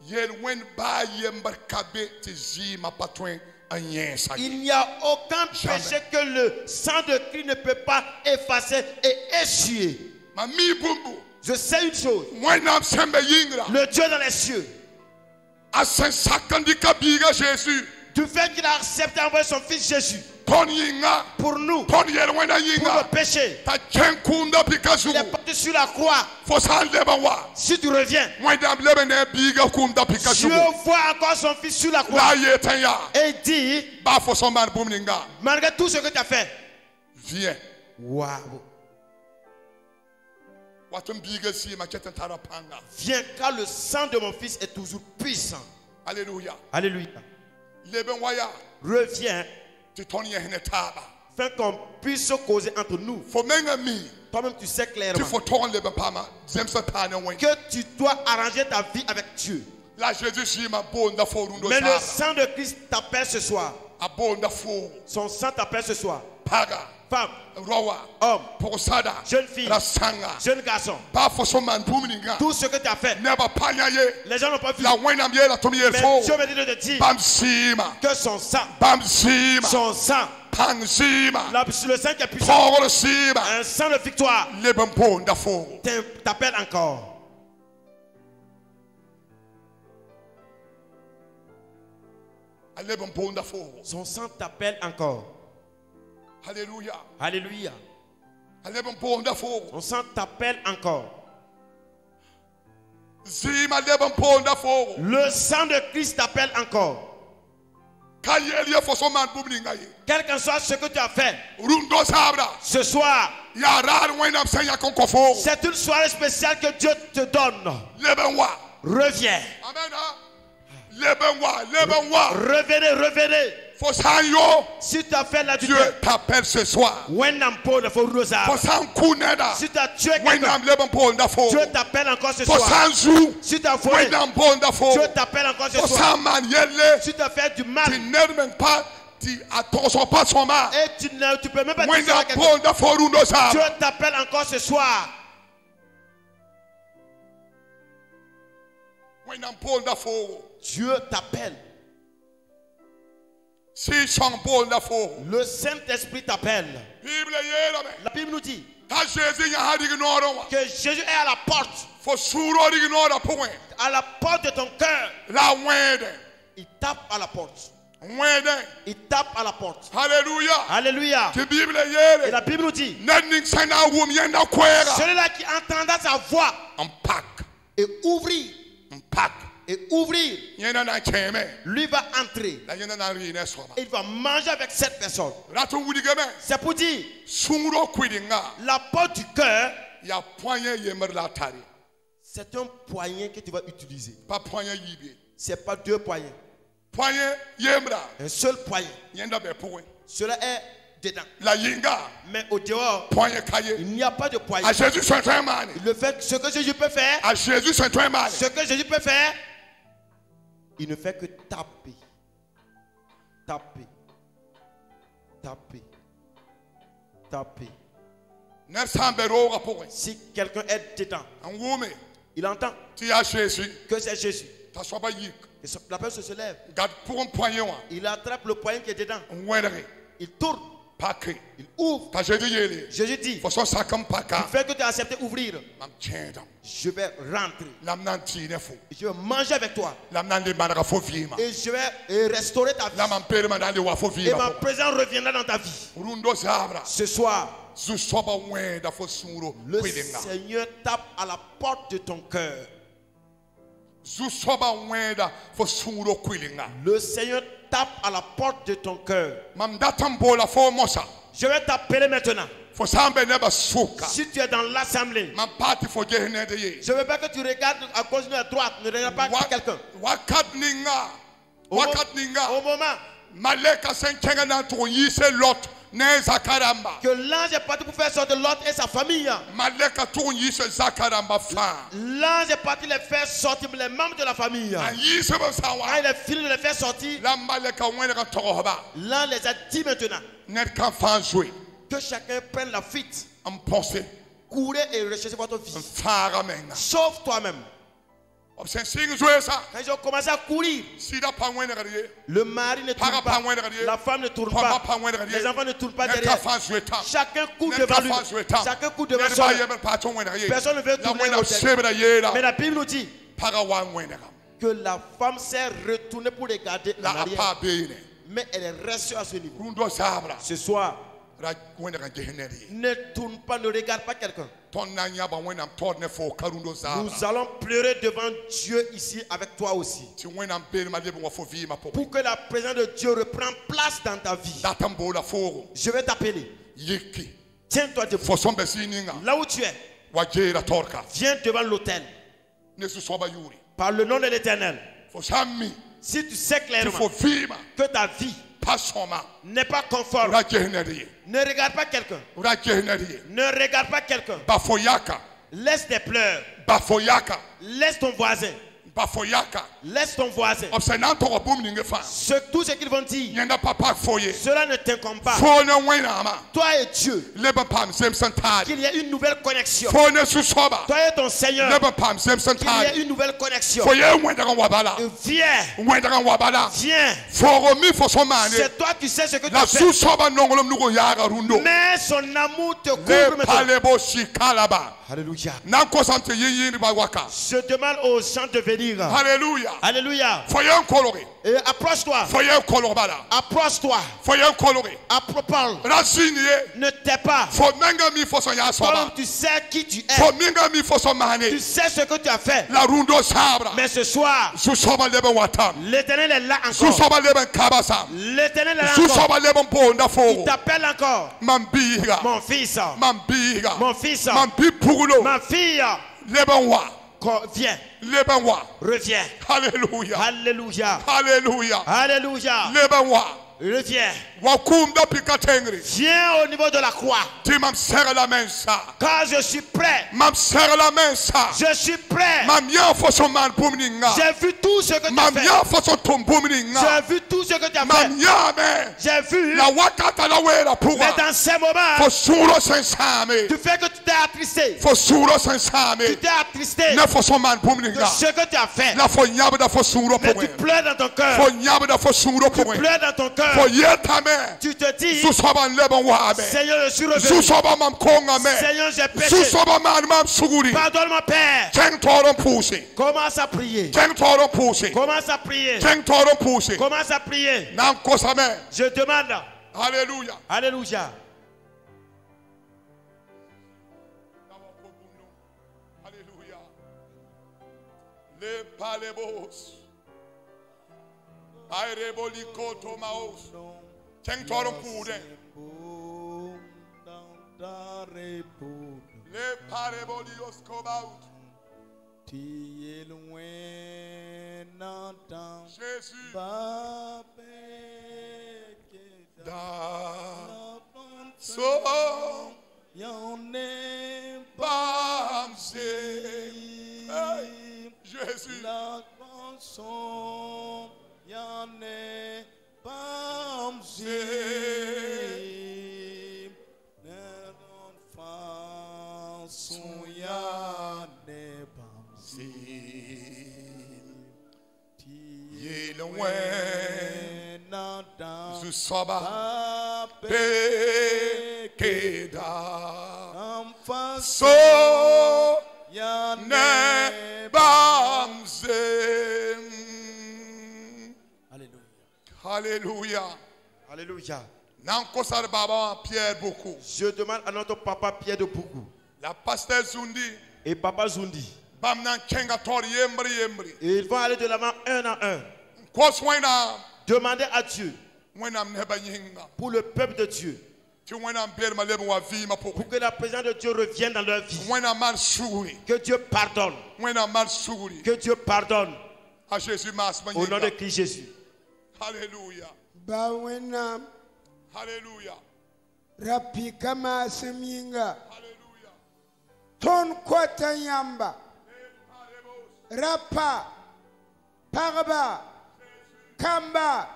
A: Yel wen ba yembar kabe ti ji ma patwen anyen sa.
B: Il n'y a aucun
A: Jamais.
B: péché que le sang de Christ ne peut pas effacer et essuyer.
A: Ma mi bumbu.
B: Je sais une chose.
A: Wenam sembe yingra.
B: Le Dieu dans les cieux,
A: A sen sakandi kabiga Jésus.
B: du fait qu'il a accepté d'envoyer son fils Jésus
A: Ton yinga.
B: pour nous,
A: Ton yel wena
B: pour nos
A: yinga.
B: péchés.
A: Ta chenkunda pikazu.
B: Il est parti sur la croix.
A: Fosan leba wa.
B: Si tu reviens,
A: Mwendam lebe ne biga kunda pikazu.
B: Dieu voit encore son fils sur la croix
A: La yetenya.
B: et il dit,
A: Ba fosan man bumninga.
B: malgré tout ce que tu as fait,
A: Viens.
B: waouh,
A: Watum biga si ma cheten tarapanga.
B: viens car le sang de mon fils est toujours puissant.
A: Alléluia.
B: Alléluia.
A: Leben waya.
B: Reviens
A: Ti ton yehne taba.
B: afin qu'on puisse causer entre nous.
A: Fo menga mi.
B: Toi-même, tu sais
A: Ti
B: clairement
A: fo ton leben pama. Zemsa tane wen.
B: que tu dois arranger ta vie avec Dieu.
A: La Jésus si ma bonda fo rundo
B: Mais le
A: sabra.
B: sang de Christ t'appelle ce soir.
A: A bonda fo.
B: Son sang t'appelle ce soir.
A: Paga.
B: Femme,
A: Rowa.
B: homme,
A: Pokosada.
B: jeune fille,
A: Rasanga.
B: jeune garçon,
A: Ba fosan man bumninga.
B: tout ce que tu as fait,
A: Neba panya ye.
B: les gens n'ont pas vu.
A: La wenam ye la tom ye
B: Mais
A: fo.
B: Dieu me dit de te dire
A: Bam sima.
B: que son sang,
A: Bam sima.
B: son sang,
A: Pang sima.
B: le sang qui est puissant,
A: Toro sima.
B: un sang de victoire,
A: Leben bonda fo.
B: t'appelle encore.
A: Aleba mponda foro.
B: Son sang t'appelle encore.
A: Alléluia.
B: Alléluia.
A: Aleba mponda foro.
B: Son sang t'appelle encore.
A: Zima aleba mponda foro.
B: Le sang de Christ t'appelle encore.
A: Kayelia foso man bublinga ye.
B: Quel que soit ce que tu as fait,
A: Rundo sabra.
B: ce soir,
A: Ya rar wenam senya konko foro.
B: c'est une soirée spéciale que Dieu te donne.
A: Lebenwa.
B: Reviens.
A: Amen. Lebenwa.
B: Revenez, revenez.
A: Fosanyo.
B: Si tu as fait la
A: Dieu t'appelle ce soir. Fosan kuneda.
B: Si tu as tué quelqu'un,
A: Wenam leben ponda foro.
B: Dieu t'appelle encore ce soir.
A: Fosanzu.
B: Si tu as volé,
A: Wenam ponda foro.
B: Dieu t'appelle encore ce soir.
A: Fosan man yelle.
B: Si tu as fait du mal,
A: Tu n'aimes pas. Tu attention pas son mal.
B: et tu peux même pas dire
A: Wenam
B: à quelqu'un,
A: ponda foro no
B: Dieu
A: sabra.
B: t'appelle encore ce soir.
A: Wenam ponda foro.
B: Dieu t'appelle.
A: Si son ponda foro.
B: Le Saint-Esprit t'appelle.
A: Bible yela me.
B: La Bible nous dit
A: Ta Jésus ya hadi gnoro wa.
B: que Jésus est à la porte.
A: Fo suro di gnoro point.
B: À la porte de ton cœur.
A: La wende.
B: Il tape à la porte.
A: Wende.
B: Il tape à la porte.
A: Alléluia.
B: Alléluia.
A: Ki Bible
B: Et
A: yele.
B: la Bible nous dit,
A: Nenning sana wum yenda kwera.
B: celui-là qui entendra sa voix
A: Unpack.
B: et ouvrir,
A: Unpack.
B: et ouvrir,
A: Yenda na cheme.
B: lui va entrer.
A: La yenda na rine soba.
B: Il va manger avec cette personne.
A: Ratu wudigeme.
B: C'est pour dire,
A: Suro kwidinga.
B: la porte du cœur,
A: Ya poignet yemer la tari.
B: c'est un poignet que tu vas utiliser.
A: Pas poignet yibe.
B: C'est pas deux poignets.
A: Poignet yemra.
B: Un seul poignet.
A: Yenda be point.
B: Cela est dedans.
A: La yinga.
B: Mais au dehors,
A: Poignet kaye.
B: il n'y a pas de poignet.
A: À Jésus c'est un man.
B: Le fait, ce que Jésus peut faire,
A: À Jésus c'est un man.
B: ce que Jésus peut faire, il ne fait que taper. Taper. Taper. Taper.
A: Nersambero point.
B: Si quelqu'un est dedans,
A: En wume.
B: il entend
A: Tu as Jésus.
B: que c'est Jésus.
A: Ta soba yik.
B: Et la personne se lève.
A: Gad pour un poignet wa.
B: Il attrape le poignet qui est dedans.
A: Wenere.
B: Il tourne.
A: Paké.
B: Il ouvre.
A: Ta Jésus yele.
B: Jésus dit,
A: Façon ça comme
B: du
A: paka.
B: fait que tu as accepté ouvrir,
A: Mam tchendam.
B: je vais rentrer.
A: Lam nan tine fo.
B: Je vais manger avec toi.
A: Lam nan de manara fo vima.
B: Et je vais restaurer ta vie.
A: Lam am pere mandali wa fo
B: Et ma
A: vima.
B: présence reviendra dans ta vie.
A: Rundo sabra.
B: Ce soir,
A: Zu soba wenda fo suro.
B: le
A: Kwidinga.
B: Seigneur tape à la porte de ton cœur.
A: Zu soba wenda fo suro kwilinga.
B: Le Seigneur tape à la porte de ton cœur.
A: Mam datam bola fo mosa.
B: Je vais t'appeler maintenant.
A: Fo sambe neba suka.
B: Si tu es dans l'assemblée,
A: Mam parti fo jehne de ye.
B: je ne veux pas que tu regardes à cause de la droite. Ne regarde pas quelqu'un.
A: Wakat ninga. Wakat ninga.
B: Au moment
A: Maleka senchenga na to yise lot ne zakaramba.
B: que l'ange est parti pour faire sortir Lot et sa famille,
A: Maleka to yise zakaramba fa.
B: l'ange est parti les faire sortir les membres de la famille.
A: A yise ba
B: Quand
A: sawa.
B: il est fini de les faire sortir,
A: La maleka wenga tohoba.
B: l'ange les a dit maintenant
A: Ne kan fan jouer.
B: que chacun prenne la fuite.
A: En penser.
B: Courez et recherchez votre vie.
A: Fara menga.
B: Sauve toi-même.
A: Obsen sing jouer ça.
B: Quand ils ont commencé à courir,
A: Sida pa wenga riye.
B: le mari ne tourne pas, la femme ne tourne
A: Papa
B: pas,
A: pa wenga riye.
B: les enfants ne tournent pas
A: Ne kan
B: derrière.
A: fan jouer ta.
B: Chacun court
A: Ne
B: devant
A: kan
B: lui.
A: fan jouer ta.
B: Chacun court devant
A: Ne
B: soi.
A: ba yebe pa ton wenga riye.
B: Personne ne veut
A: La
B: tourner
A: wenga
B: au terre.
A: sebra ye
B: Mais
A: la.
B: la Bible nous dit
A: Para wan wenga.
B: que la femme s'est retournée pour regarder en
A: La
B: arrière.
A: apa beine.
B: Mais elle est restée à ce niveau.
A: Rundo sabra.
B: Ce soir,
A: Ra wenga jehne riye.
B: ne tourne pas, ne regarde pas quelqu'un.
A: Ton nanya ba wenga tord ne fo karundo sabra.
B: Nous allons pleurer devant Dieu ici avec toi aussi.
A: Ti wenga bere ma lebe wa fo vi ma po.
B: Pour que la présence de Dieu reprenne place dans ta vie.
A: Datam bola fo.
B: Je vais t'appeler.
A: Yiki.
B: Tiens-toi debout.
A: Fo sombe sininga.
B: Là où tu es,
A: Wa jera torka.
B: viens devant l'autel.
A: Ne su soba yuri.
B: Par le nom de l'Éternel.
A: Fo sammi.
B: Si tu sais
A: Tu
B: clairement
A: fo vima.
B: que ta vie
A: Pas soma.
B: n'est pas conforme,
A: Ra jehne riye.
B: ne regarde pas quelqu'un.
A: Ra jehne riye.
B: Ne regarde pas quelqu'un.
A: Bafoyaka.
B: Laisse des pleurs.
A: Bafoyaka.
B: Laisse ton voisin.
A: Bafoyaka.
B: Laisse ton voisin.
A: Observant ton boum ninge fa.
B: Tout ce qu'ils vont dire,
A: Yenda papa foye.
B: cela ne t'incombe pas.
A: Fo ne wena ma.
B: Toi et Dieu,
A: Leba pam sem santad.
B: qu'il y ait une nouvelle connexion.
A: Fo ne su soba.
B: Toi et ton Seigneur,
A: Leba pam sem
B: qu'il y ait
A: santad.
B: une nouvelle connexion.
A: Foye wenda kan wabala.
B: Viens,
A: Wenda kan wabala.
B: viens.
A: Fo romi fo somane.
B: C'est toi qui sais ce que tu
A: La
B: as fait.
A: su soba nongolom nugo yaga rundo.
B: Mais son amour te
A: Le
B: couvre maintenant.
A: palebo shikalaba.
B: Alléluia.
A: Nan kosante yiyiri ba waka.
B: Je demande aux gens de venir. bénir.
A: Alléluia.
B: Alléluia.
A: Foyen coloré.
B: Et approche-toi.
A: Foyen coloré.
B: Approche-toi.
A: Foyen coloré.
B: Parle.
A: Racine.
B: Ne tais pas.
A: Faut mengami faut son yasoba.
B: Comme tu sais qui tu es.
A: Faut mengami faut son
B: Tu
A: mahane.
B: sais ce que tu as fait.
A: La rundo sabra.
B: Mais ce soir,
A: Susoba leben watam.
B: l'Éternel est là encore.
A: Susoba leben kabasa.
B: L'Éternel est là encore.
A: Susoba leben bonda
B: Il
A: fo.
B: t'appelle encore.
A: Mambiga.
B: Mon fils.
A: Mambiga.
B: Mon fils.
A: Mambi pugulo.
B: Ma fille.
A: Leben wa.
B: Viens.
A: Leben wa.
B: Reviens.
A: Alléluia.
B: Alléluia.
A: Alléluia.
B: Alléluia.
A: Leben wa.
B: Reviens.
A: Wakumda pikatengri.
B: Viens au niveau de la croix.
A: Tu m'as serré la main ça.
B: Car je suis prêt.
A: M'as serré la main ça.
B: Je suis prêt.
A: M'as bien fait son man bumninga.
B: J'ai vu tout ce que tu
A: M'as
B: as fait.
A: bien fait son tom bumninga.
B: J'ai vu tout ce que tu as
A: M'as
B: fait.
A: bien mais.
B: J'ai vu.
A: La wakata la wera pour.
B: Mais dans ces moments,
A: Faut souro sensame.
B: tu fais que tu t'es attristé.
A: Faut souro sensame.
B: Tu t'es attristé
A: Ne faut son man
B: de
A: bumninga.
B: ce que tu as fait.
A: La faut nyaba da faut souro
B: Mais
A: pour.
B: tu pleures dans ton cœur.
A: Faut nyaba da faut souro
B: Tu
A: pour.
B: pleures dans ton cœur.
A: Faut yeta me.
B: Tu te dis,
A: Susoba leben wa me.
B: Seigneur, je suis revenu.
A: Susoba mam konga me.
B: Seigneur, j'ai péché.
A: Susoba man mam suguri.
B: Pardonne-moi, Père.
A: Teng toron pousse.
B: Commence à prier.
A: Teng toron pousse.
B: Commence à prier.
A: Teng toron pousse.
B: Commence à prier.
A: Nan kosame.
B: Je demande.
A: Alléluia.
B: Alléluia.
A: Alléluia. Le palebos. Aireboli koto maos. Teng toron poude. Le paleboli oskobaut. Jésus. Da. So. Bamse. Hey. Jésus. Soba pekeda so ne bamse. Alléluia.
B: Alléluia.
A: Nankosar baba Pierre beaucoup.
B: Je demande à notre papa Pierre de Poukou
A: La pasteur Zundi
B: et papa Zundi.
A: bamnan kenga tor yembri yembri.
B: Et ils vont aller de l'avant un à un.
A: Koswena
B: Demandez à Dieu
A: wenam neba yinga.
B: pour le peuple de Dieu.
A: Tu wenam ber malebe wa vima
B: Pour
A: pour.
B: que la présence de Dieu revienne dans leur vie.
A: Wenam man suri.
B: Que Dieu pardonne.
A: Wenam man suri.
B: Que Dieu pardonne.
A: A Jésus mas
B: Au nom de
A: yinga.
B: Christ Jésus.
A: Alléluia.
D: Bawena
A: Alléluia.
D: rapika maseminga
A: Alléluia.
D: ton kota yamba rapa parba kamba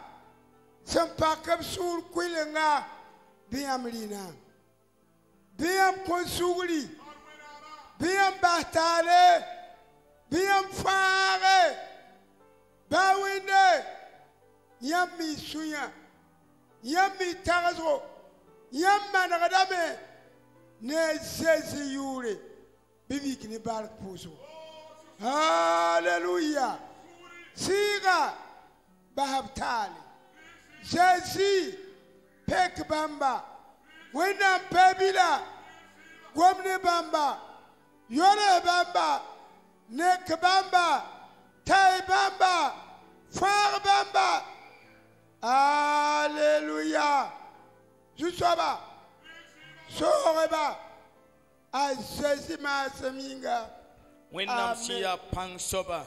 D: sampakab sur kwilenga biam lina biam konsugri biam bahtale biam fare bawende yami suya yami tagazo yamma nagadame ne sesi yure bibi kini bar puso. Hallelujah. Siga bahabtali Jesi pek bamba wena pebila gwamne bamba yore bamba nek bamba tai bamba far bamba. Alléluia. Jusaba. Soreba. A Jésus ma seminga.
C: Wẽnnaam sẽn yaa pãng soaba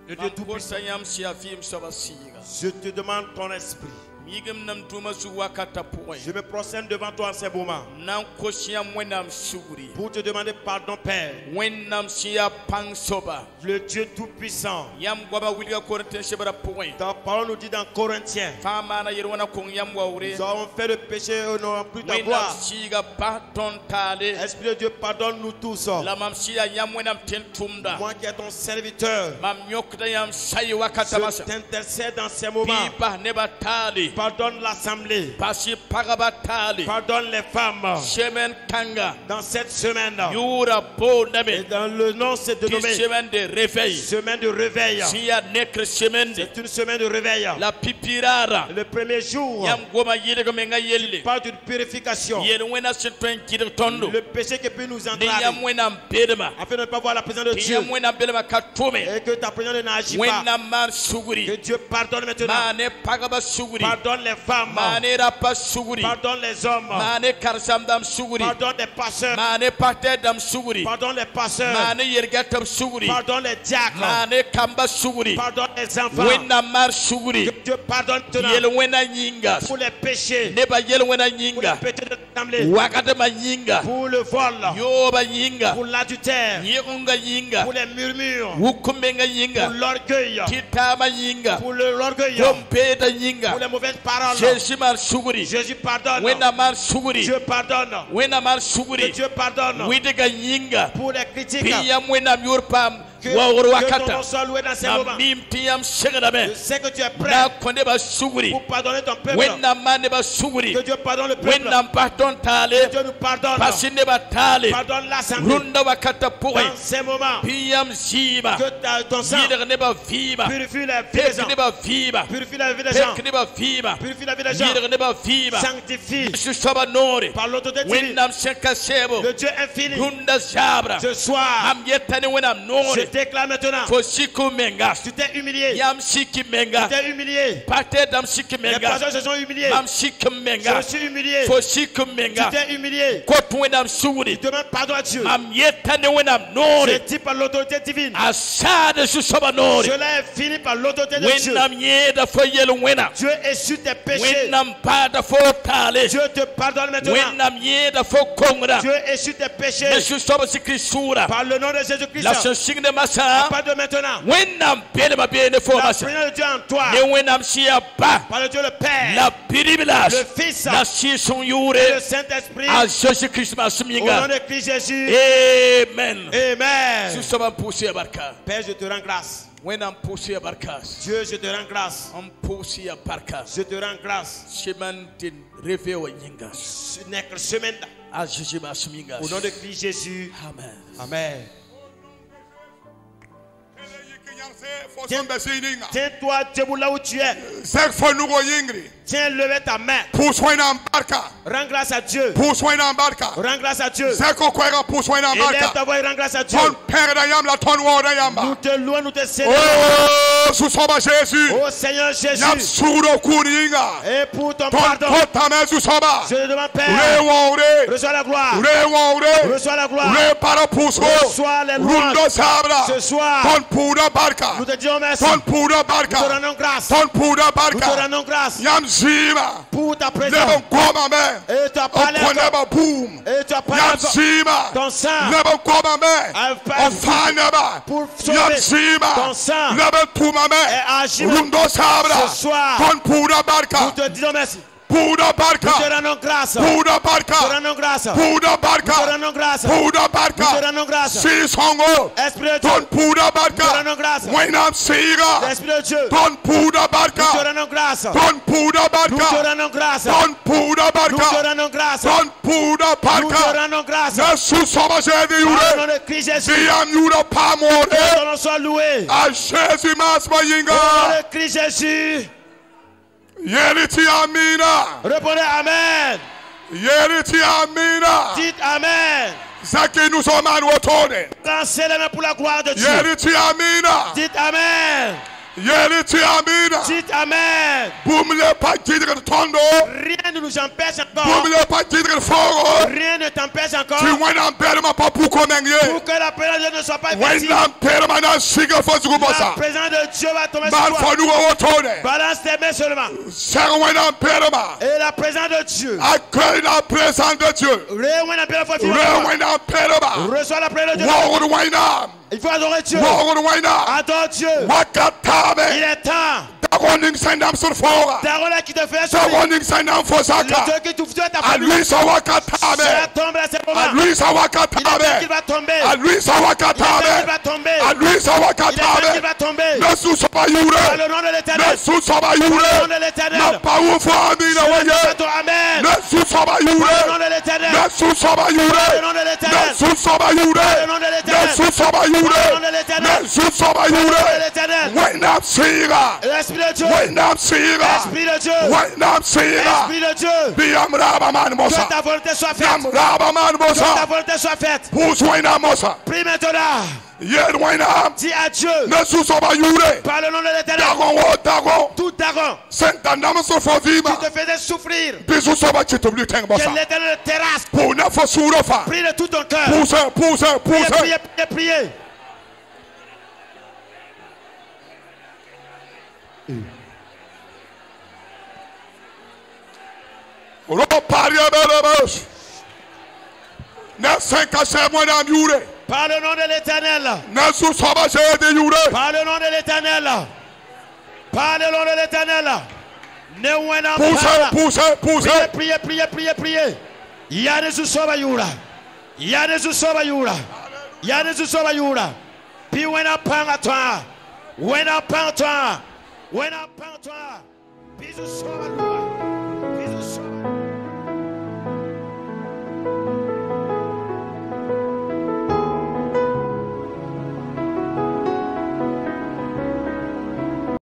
B: Le Dieu tout-puissant,
C: kosa-yãmb sẽn yaa vɩɩm soaba sɩɩga
B: je te demande ton esprit.
C: yĩgm nam tʋʋma sug wakatã pʋgẽ
B: Je me prosterne devant toi en ces moments
C: n na n kos yãmb wẽnnaam sugri
B: pour te demander pardon, Père.
C: wẽnnaam sẽn yaa pãng soaba
B: Le Dieu tout-puissant.
C: yãmb goaba wilga korẽtẽ sebrã pʋgẽ
B: Ta parole nous dit dans Corinthiens,
C: fãa maana yel-wãna kong yãmb waoore
B: nous avons fait le péché, nous n'avons plus ta
C: wẽnnaam
B: gloire.
C: sɩɩga pas tõnd taale
B: Esprit de Dieu, pardonne-nous tous.
C: la mam sɩ yaa yãmb wẽnnaam tẽn tʋmda
B: Moi qui est ton serviteur,
C: mam yõkda yãmb sa y wakatã
B: je
C: masã
B: t'intercède dans ces moments.
C: bɩ bas nebã taale
B: Pardonne l'assemblée.
C: pasi pagabatali
B: Pardonne les femmes.
C: shemen kanga
B: Dans cette semaine.
C: yura bo
B: Et
C: nabe
B: dans le nom, c'est
C: qui
B: dénommé
C: semaine de réveil
B: semaine de réveil.
C: siya nekre semaine de
B: C'est une semaine de réveil.
C: la pipirara
B: Le premier jour,
C: yam goma yele ko menga yelle
B: parle d'une purification.
C: yele wena setwen kidir tondo
B: Le péché qui peut nous
C: de
B: entraver
C: yam wena bedema
B: afin de ne pas voir la présence de
C: de
B: Dieu
C: yam wena bedema katume
B: et que ta présence n'agit pas.
C: wena man
B: Que
C: suguri
B: Dieu pardonne maintenant.
C: mane pagaba suguri
B: Pardonne les femmes.
C: mane rapa suguri
B: Pardonne les hommes.
C: mane karsam dam suguri
B: Pardonne les pasteurs.
C: mane pate dam suguri
B: Pardonne les pasteurs.
C: mane yergatam suguri
B: Pardonne les diacres.
C: mane kamba suguri
B: Pardonne les enfants.
C: wena mar suguri
B: Que Dieu pardonne
C: yele
B: maintenant
C: wena nyinga
B: pour les péchés.
C: neba yele wena
B: Pour les
C: nyinga
B: péchés de l'assemblée.
C: wakata ma nyinga
B: Pour le vol.
C: yoba nyinga
B: Pour l'adultère.
C: nyigunga nyinga
B: Pour les murmures.
C: wukumbenga nyinga
B: Pour l'orgueil.
C: kitama nyinga
B: Pour l'orgueil.
C: kompeta
B: Pour
C: nyinga
B: les mauvaises paroles.
C: Jésus mar suguri
B: Jésus pardonne.
C: wena mar suguri
B: Dieu pardonne.
C: wena mar
B: Que
C: suguri
B: Dieu pardonne.
C: widega nyinga
B: Pour les critiques.
C: piyam wena murpam
B: Que,
C: wawor
B: que ton
C: wakata
B: nom soit loué dans ces
C: na
B: moments.
C: mim tiyam segadame
B: Je sais que tu es prêt
C: na konde ba suguri
B: pour pardonner ton peuple.
C: wena mane ba suguri
B: Que Dieu pardonne le peuple.
C: wena mpaton tale
B: Que Dieu nous pardonne.
C: pasine ba tale
B: Pardonne l'assemblée.
C: runda wakata poe
B: Dans ces moments,
C: piyam ziba
B: que ton sang
C: yidere ne ba viba
B: purifie la vie des gens.
C: pek ne ba viba
B: Purifie la vie des gens.
C: pek ne ba viba
B: Purifie la vie des gens.
C: yidere ne ba viba
B: Sanctifie
C: Yesu saba nore
B: par l'autorité divine.
C: wenam senka sebo
B: Le Dieu infini.
C: runda zabra
B: Ce soir,
C: am yetane wenam
B: je
C: nore
B: déclare maintenant.
C: fo siku menga
B: Tu t'es humilié.
C: yam siki
B: Tu
C: menga
B: t'es humilié.
C: pate dam siki
B: Les
C: menga
B: pasteurs se sont humiliés.
C: mam siki menga
B: Je suis humilié.
C: fo siku
B: Tu
C: menga
B: t'es humilié.
C: kotu wenam suguri
B: Demande pardon à Dieu.
C: am yetane wenam
B: Je
C: nore
B: dis par l'autorité divine.
C: asade su saba nore
B: Cela est fini par l'autorité de Dieu.
C: wenam yeda fo yelu wena
B: Dieu essuie tes péchés.
C: wenam pada fo tale
B: Dieu te pardonne maintenant.
C: wenam yeda fo kongra
B: Dieu essuie tes péchés.
C: Yesu saba sikri sura
B: Par le nom de
C: la
B: Jésus-Christ.
C: sensigne masa
B: Pas de maintenant.
C: wenam bene ma bene fo
B: La
C: masa
B: présence de Dieu en toi.
C: ne wenam siya ba
B: Par le Dieu le Père.
C: la biribilas
B: Le Fils.
C: la si son
B: Et
C: yure
B: le Saint-Esprit.
C: a Jésus Christ
B: Au nom
C: masuminga
B: de Christ Jésus.
C: amen
B: Amen.
C: su saba pusi barka
B: Père, je te rends grâce.
C: wenam pusi barka
B: Dieu, je te rends grâce.
C: am pusi barka
B: Je te rends grâce.
C: sheman tin refe wa nyinga
B: Ce n'est que semaine.
C: a Jésus masuminga
B: Au nom de Christ Jésus.
C: amen
B: Amen.
A: Tiens,
B: Tiens-toi debout là où tu es. Tiens, levez ta main. Rends grâce à Dieu. Rends grâce à Dieu. Élève ta voix et rends grâce à Dieu. Nous te louons, nous te célébrons. Oh Seigneur Jésus. Et pour ton pardon, je te demande, Père, reçois la gloire. Reçois la gloire. Reçois les louanges. Ce soir, nous te disons merci. Nous te rendons grâce. Nous te rendons grâce pour ta présence. Et tu as parlé à toi. Et tu as parlé à toi. Ton sang pour sauver. Ton sang est agi ce soir. Nous te disons merci. Nous te rendons grâce. Nous te rendons grâce. Nous te rendons grâce. Nous te rendons grâce. Esprit de Dieu. Nous te rendons grâce. L'Esprit de Dieu. Nous te rendons grâce. Nous te rendons grâce. Nous te rendons grâce. Nous te rendons grâce. Au nom de Christ Jésus. Que ton nom soit loué. Au nom de Christ Jésus. Répondez Amen. Dites Amen. Lancez les mains pour la gloire de Dieu. Dites Amen. Dites Amen. Rien ne nous empêche encore. Rien ne t'empêche encore. Pour que la présence de Dieu ne soit pas effective. La présence de Dieu va tomber sur toi. Balance tes mains seulement. Et la présence de Dieu.
A: Accueille la présence de Dieu.
B: Reçois la présence de Dieu. Il faut adorer Dieu. Adore Dieu. Il est temps. Darola qui te fait sourire. Le Dieu qui te fait ta famille. Cela tombe à ce moment. Il est temps qu'il va tomber. Il est temps qu'il va tomber. Il est temps qu'il va tomber.
A: Yesu soba yure.
B: Par le nom de l'Éternel.
A: Yesu soba
B: Par le
A: yure.
B: nom de l'Éternel.
A: Na pawu fo amina waye.
B: Amen.
A: Yesu soba
B: Par le nom
A: yure.
B: de l'Éternel.
A: Yesu soba
B: Par le
A: yure.
B: nom de l'Éternel.
A: Yesu soba
B: Par le
A: yure.
B: nom de l'Éternel.
A: Yesu soba
B: Par le nom
A: yure.
B: de l'Éternel.
A: Yesu soba
B: Par le nom de
A: yure.
B: l'Éternel.
A: Wena sira.
B: L'Esprit de Dieu.
A: Wena sira.
B: Esprit de Dieu.
A: Wena sira.
B: Esprit de Dieu.
A: Biyam raba man
B: Que
A: mosa.
B: ta volonté soit faite.
A: Yam raba man
B: Que ta
A: mosa.
B: volonté soit faite.
A: Pousse wena mosa.
B: Prie maintenant.
A: Yed wena.
B: Dis à Dieu.
A: Yesu soba yure.
B: Par le nom de l'Éternel.
A: Dagon wo dagon.
B: Tout dagon
A: Sentandam so fo vima.
B: qui te faisait souffrir.
A: Bisu soba chitubli teng
B: Que
A: mosa.
B: l'Éternel te terrasse.
A: Pour na fo surofa.
B: Prie de tout ton cœur.
A: Pousse, pousse,
B: Priez,
A: pousse.
B: priez, priez, priez.
A: Roparia belebes. Na 5 à 7 mois d'amure.
B: Par le nom de l'Éternel.
A: Na sous soba j'ai de yure.
B: Par le nom de l'Éternel. Par le nom de l'Éternel. Ne wena
A: Pousse,
B: para.
A: pousse, pousse.
B: Priez, priez, priez, priez, priez. Yane Zusoba Yura. Yane Zusoba Yura. Yane Zusoba Yura. Puis wena panga toi. Wena panga toi. Wena panga toi. Puis Zusoba.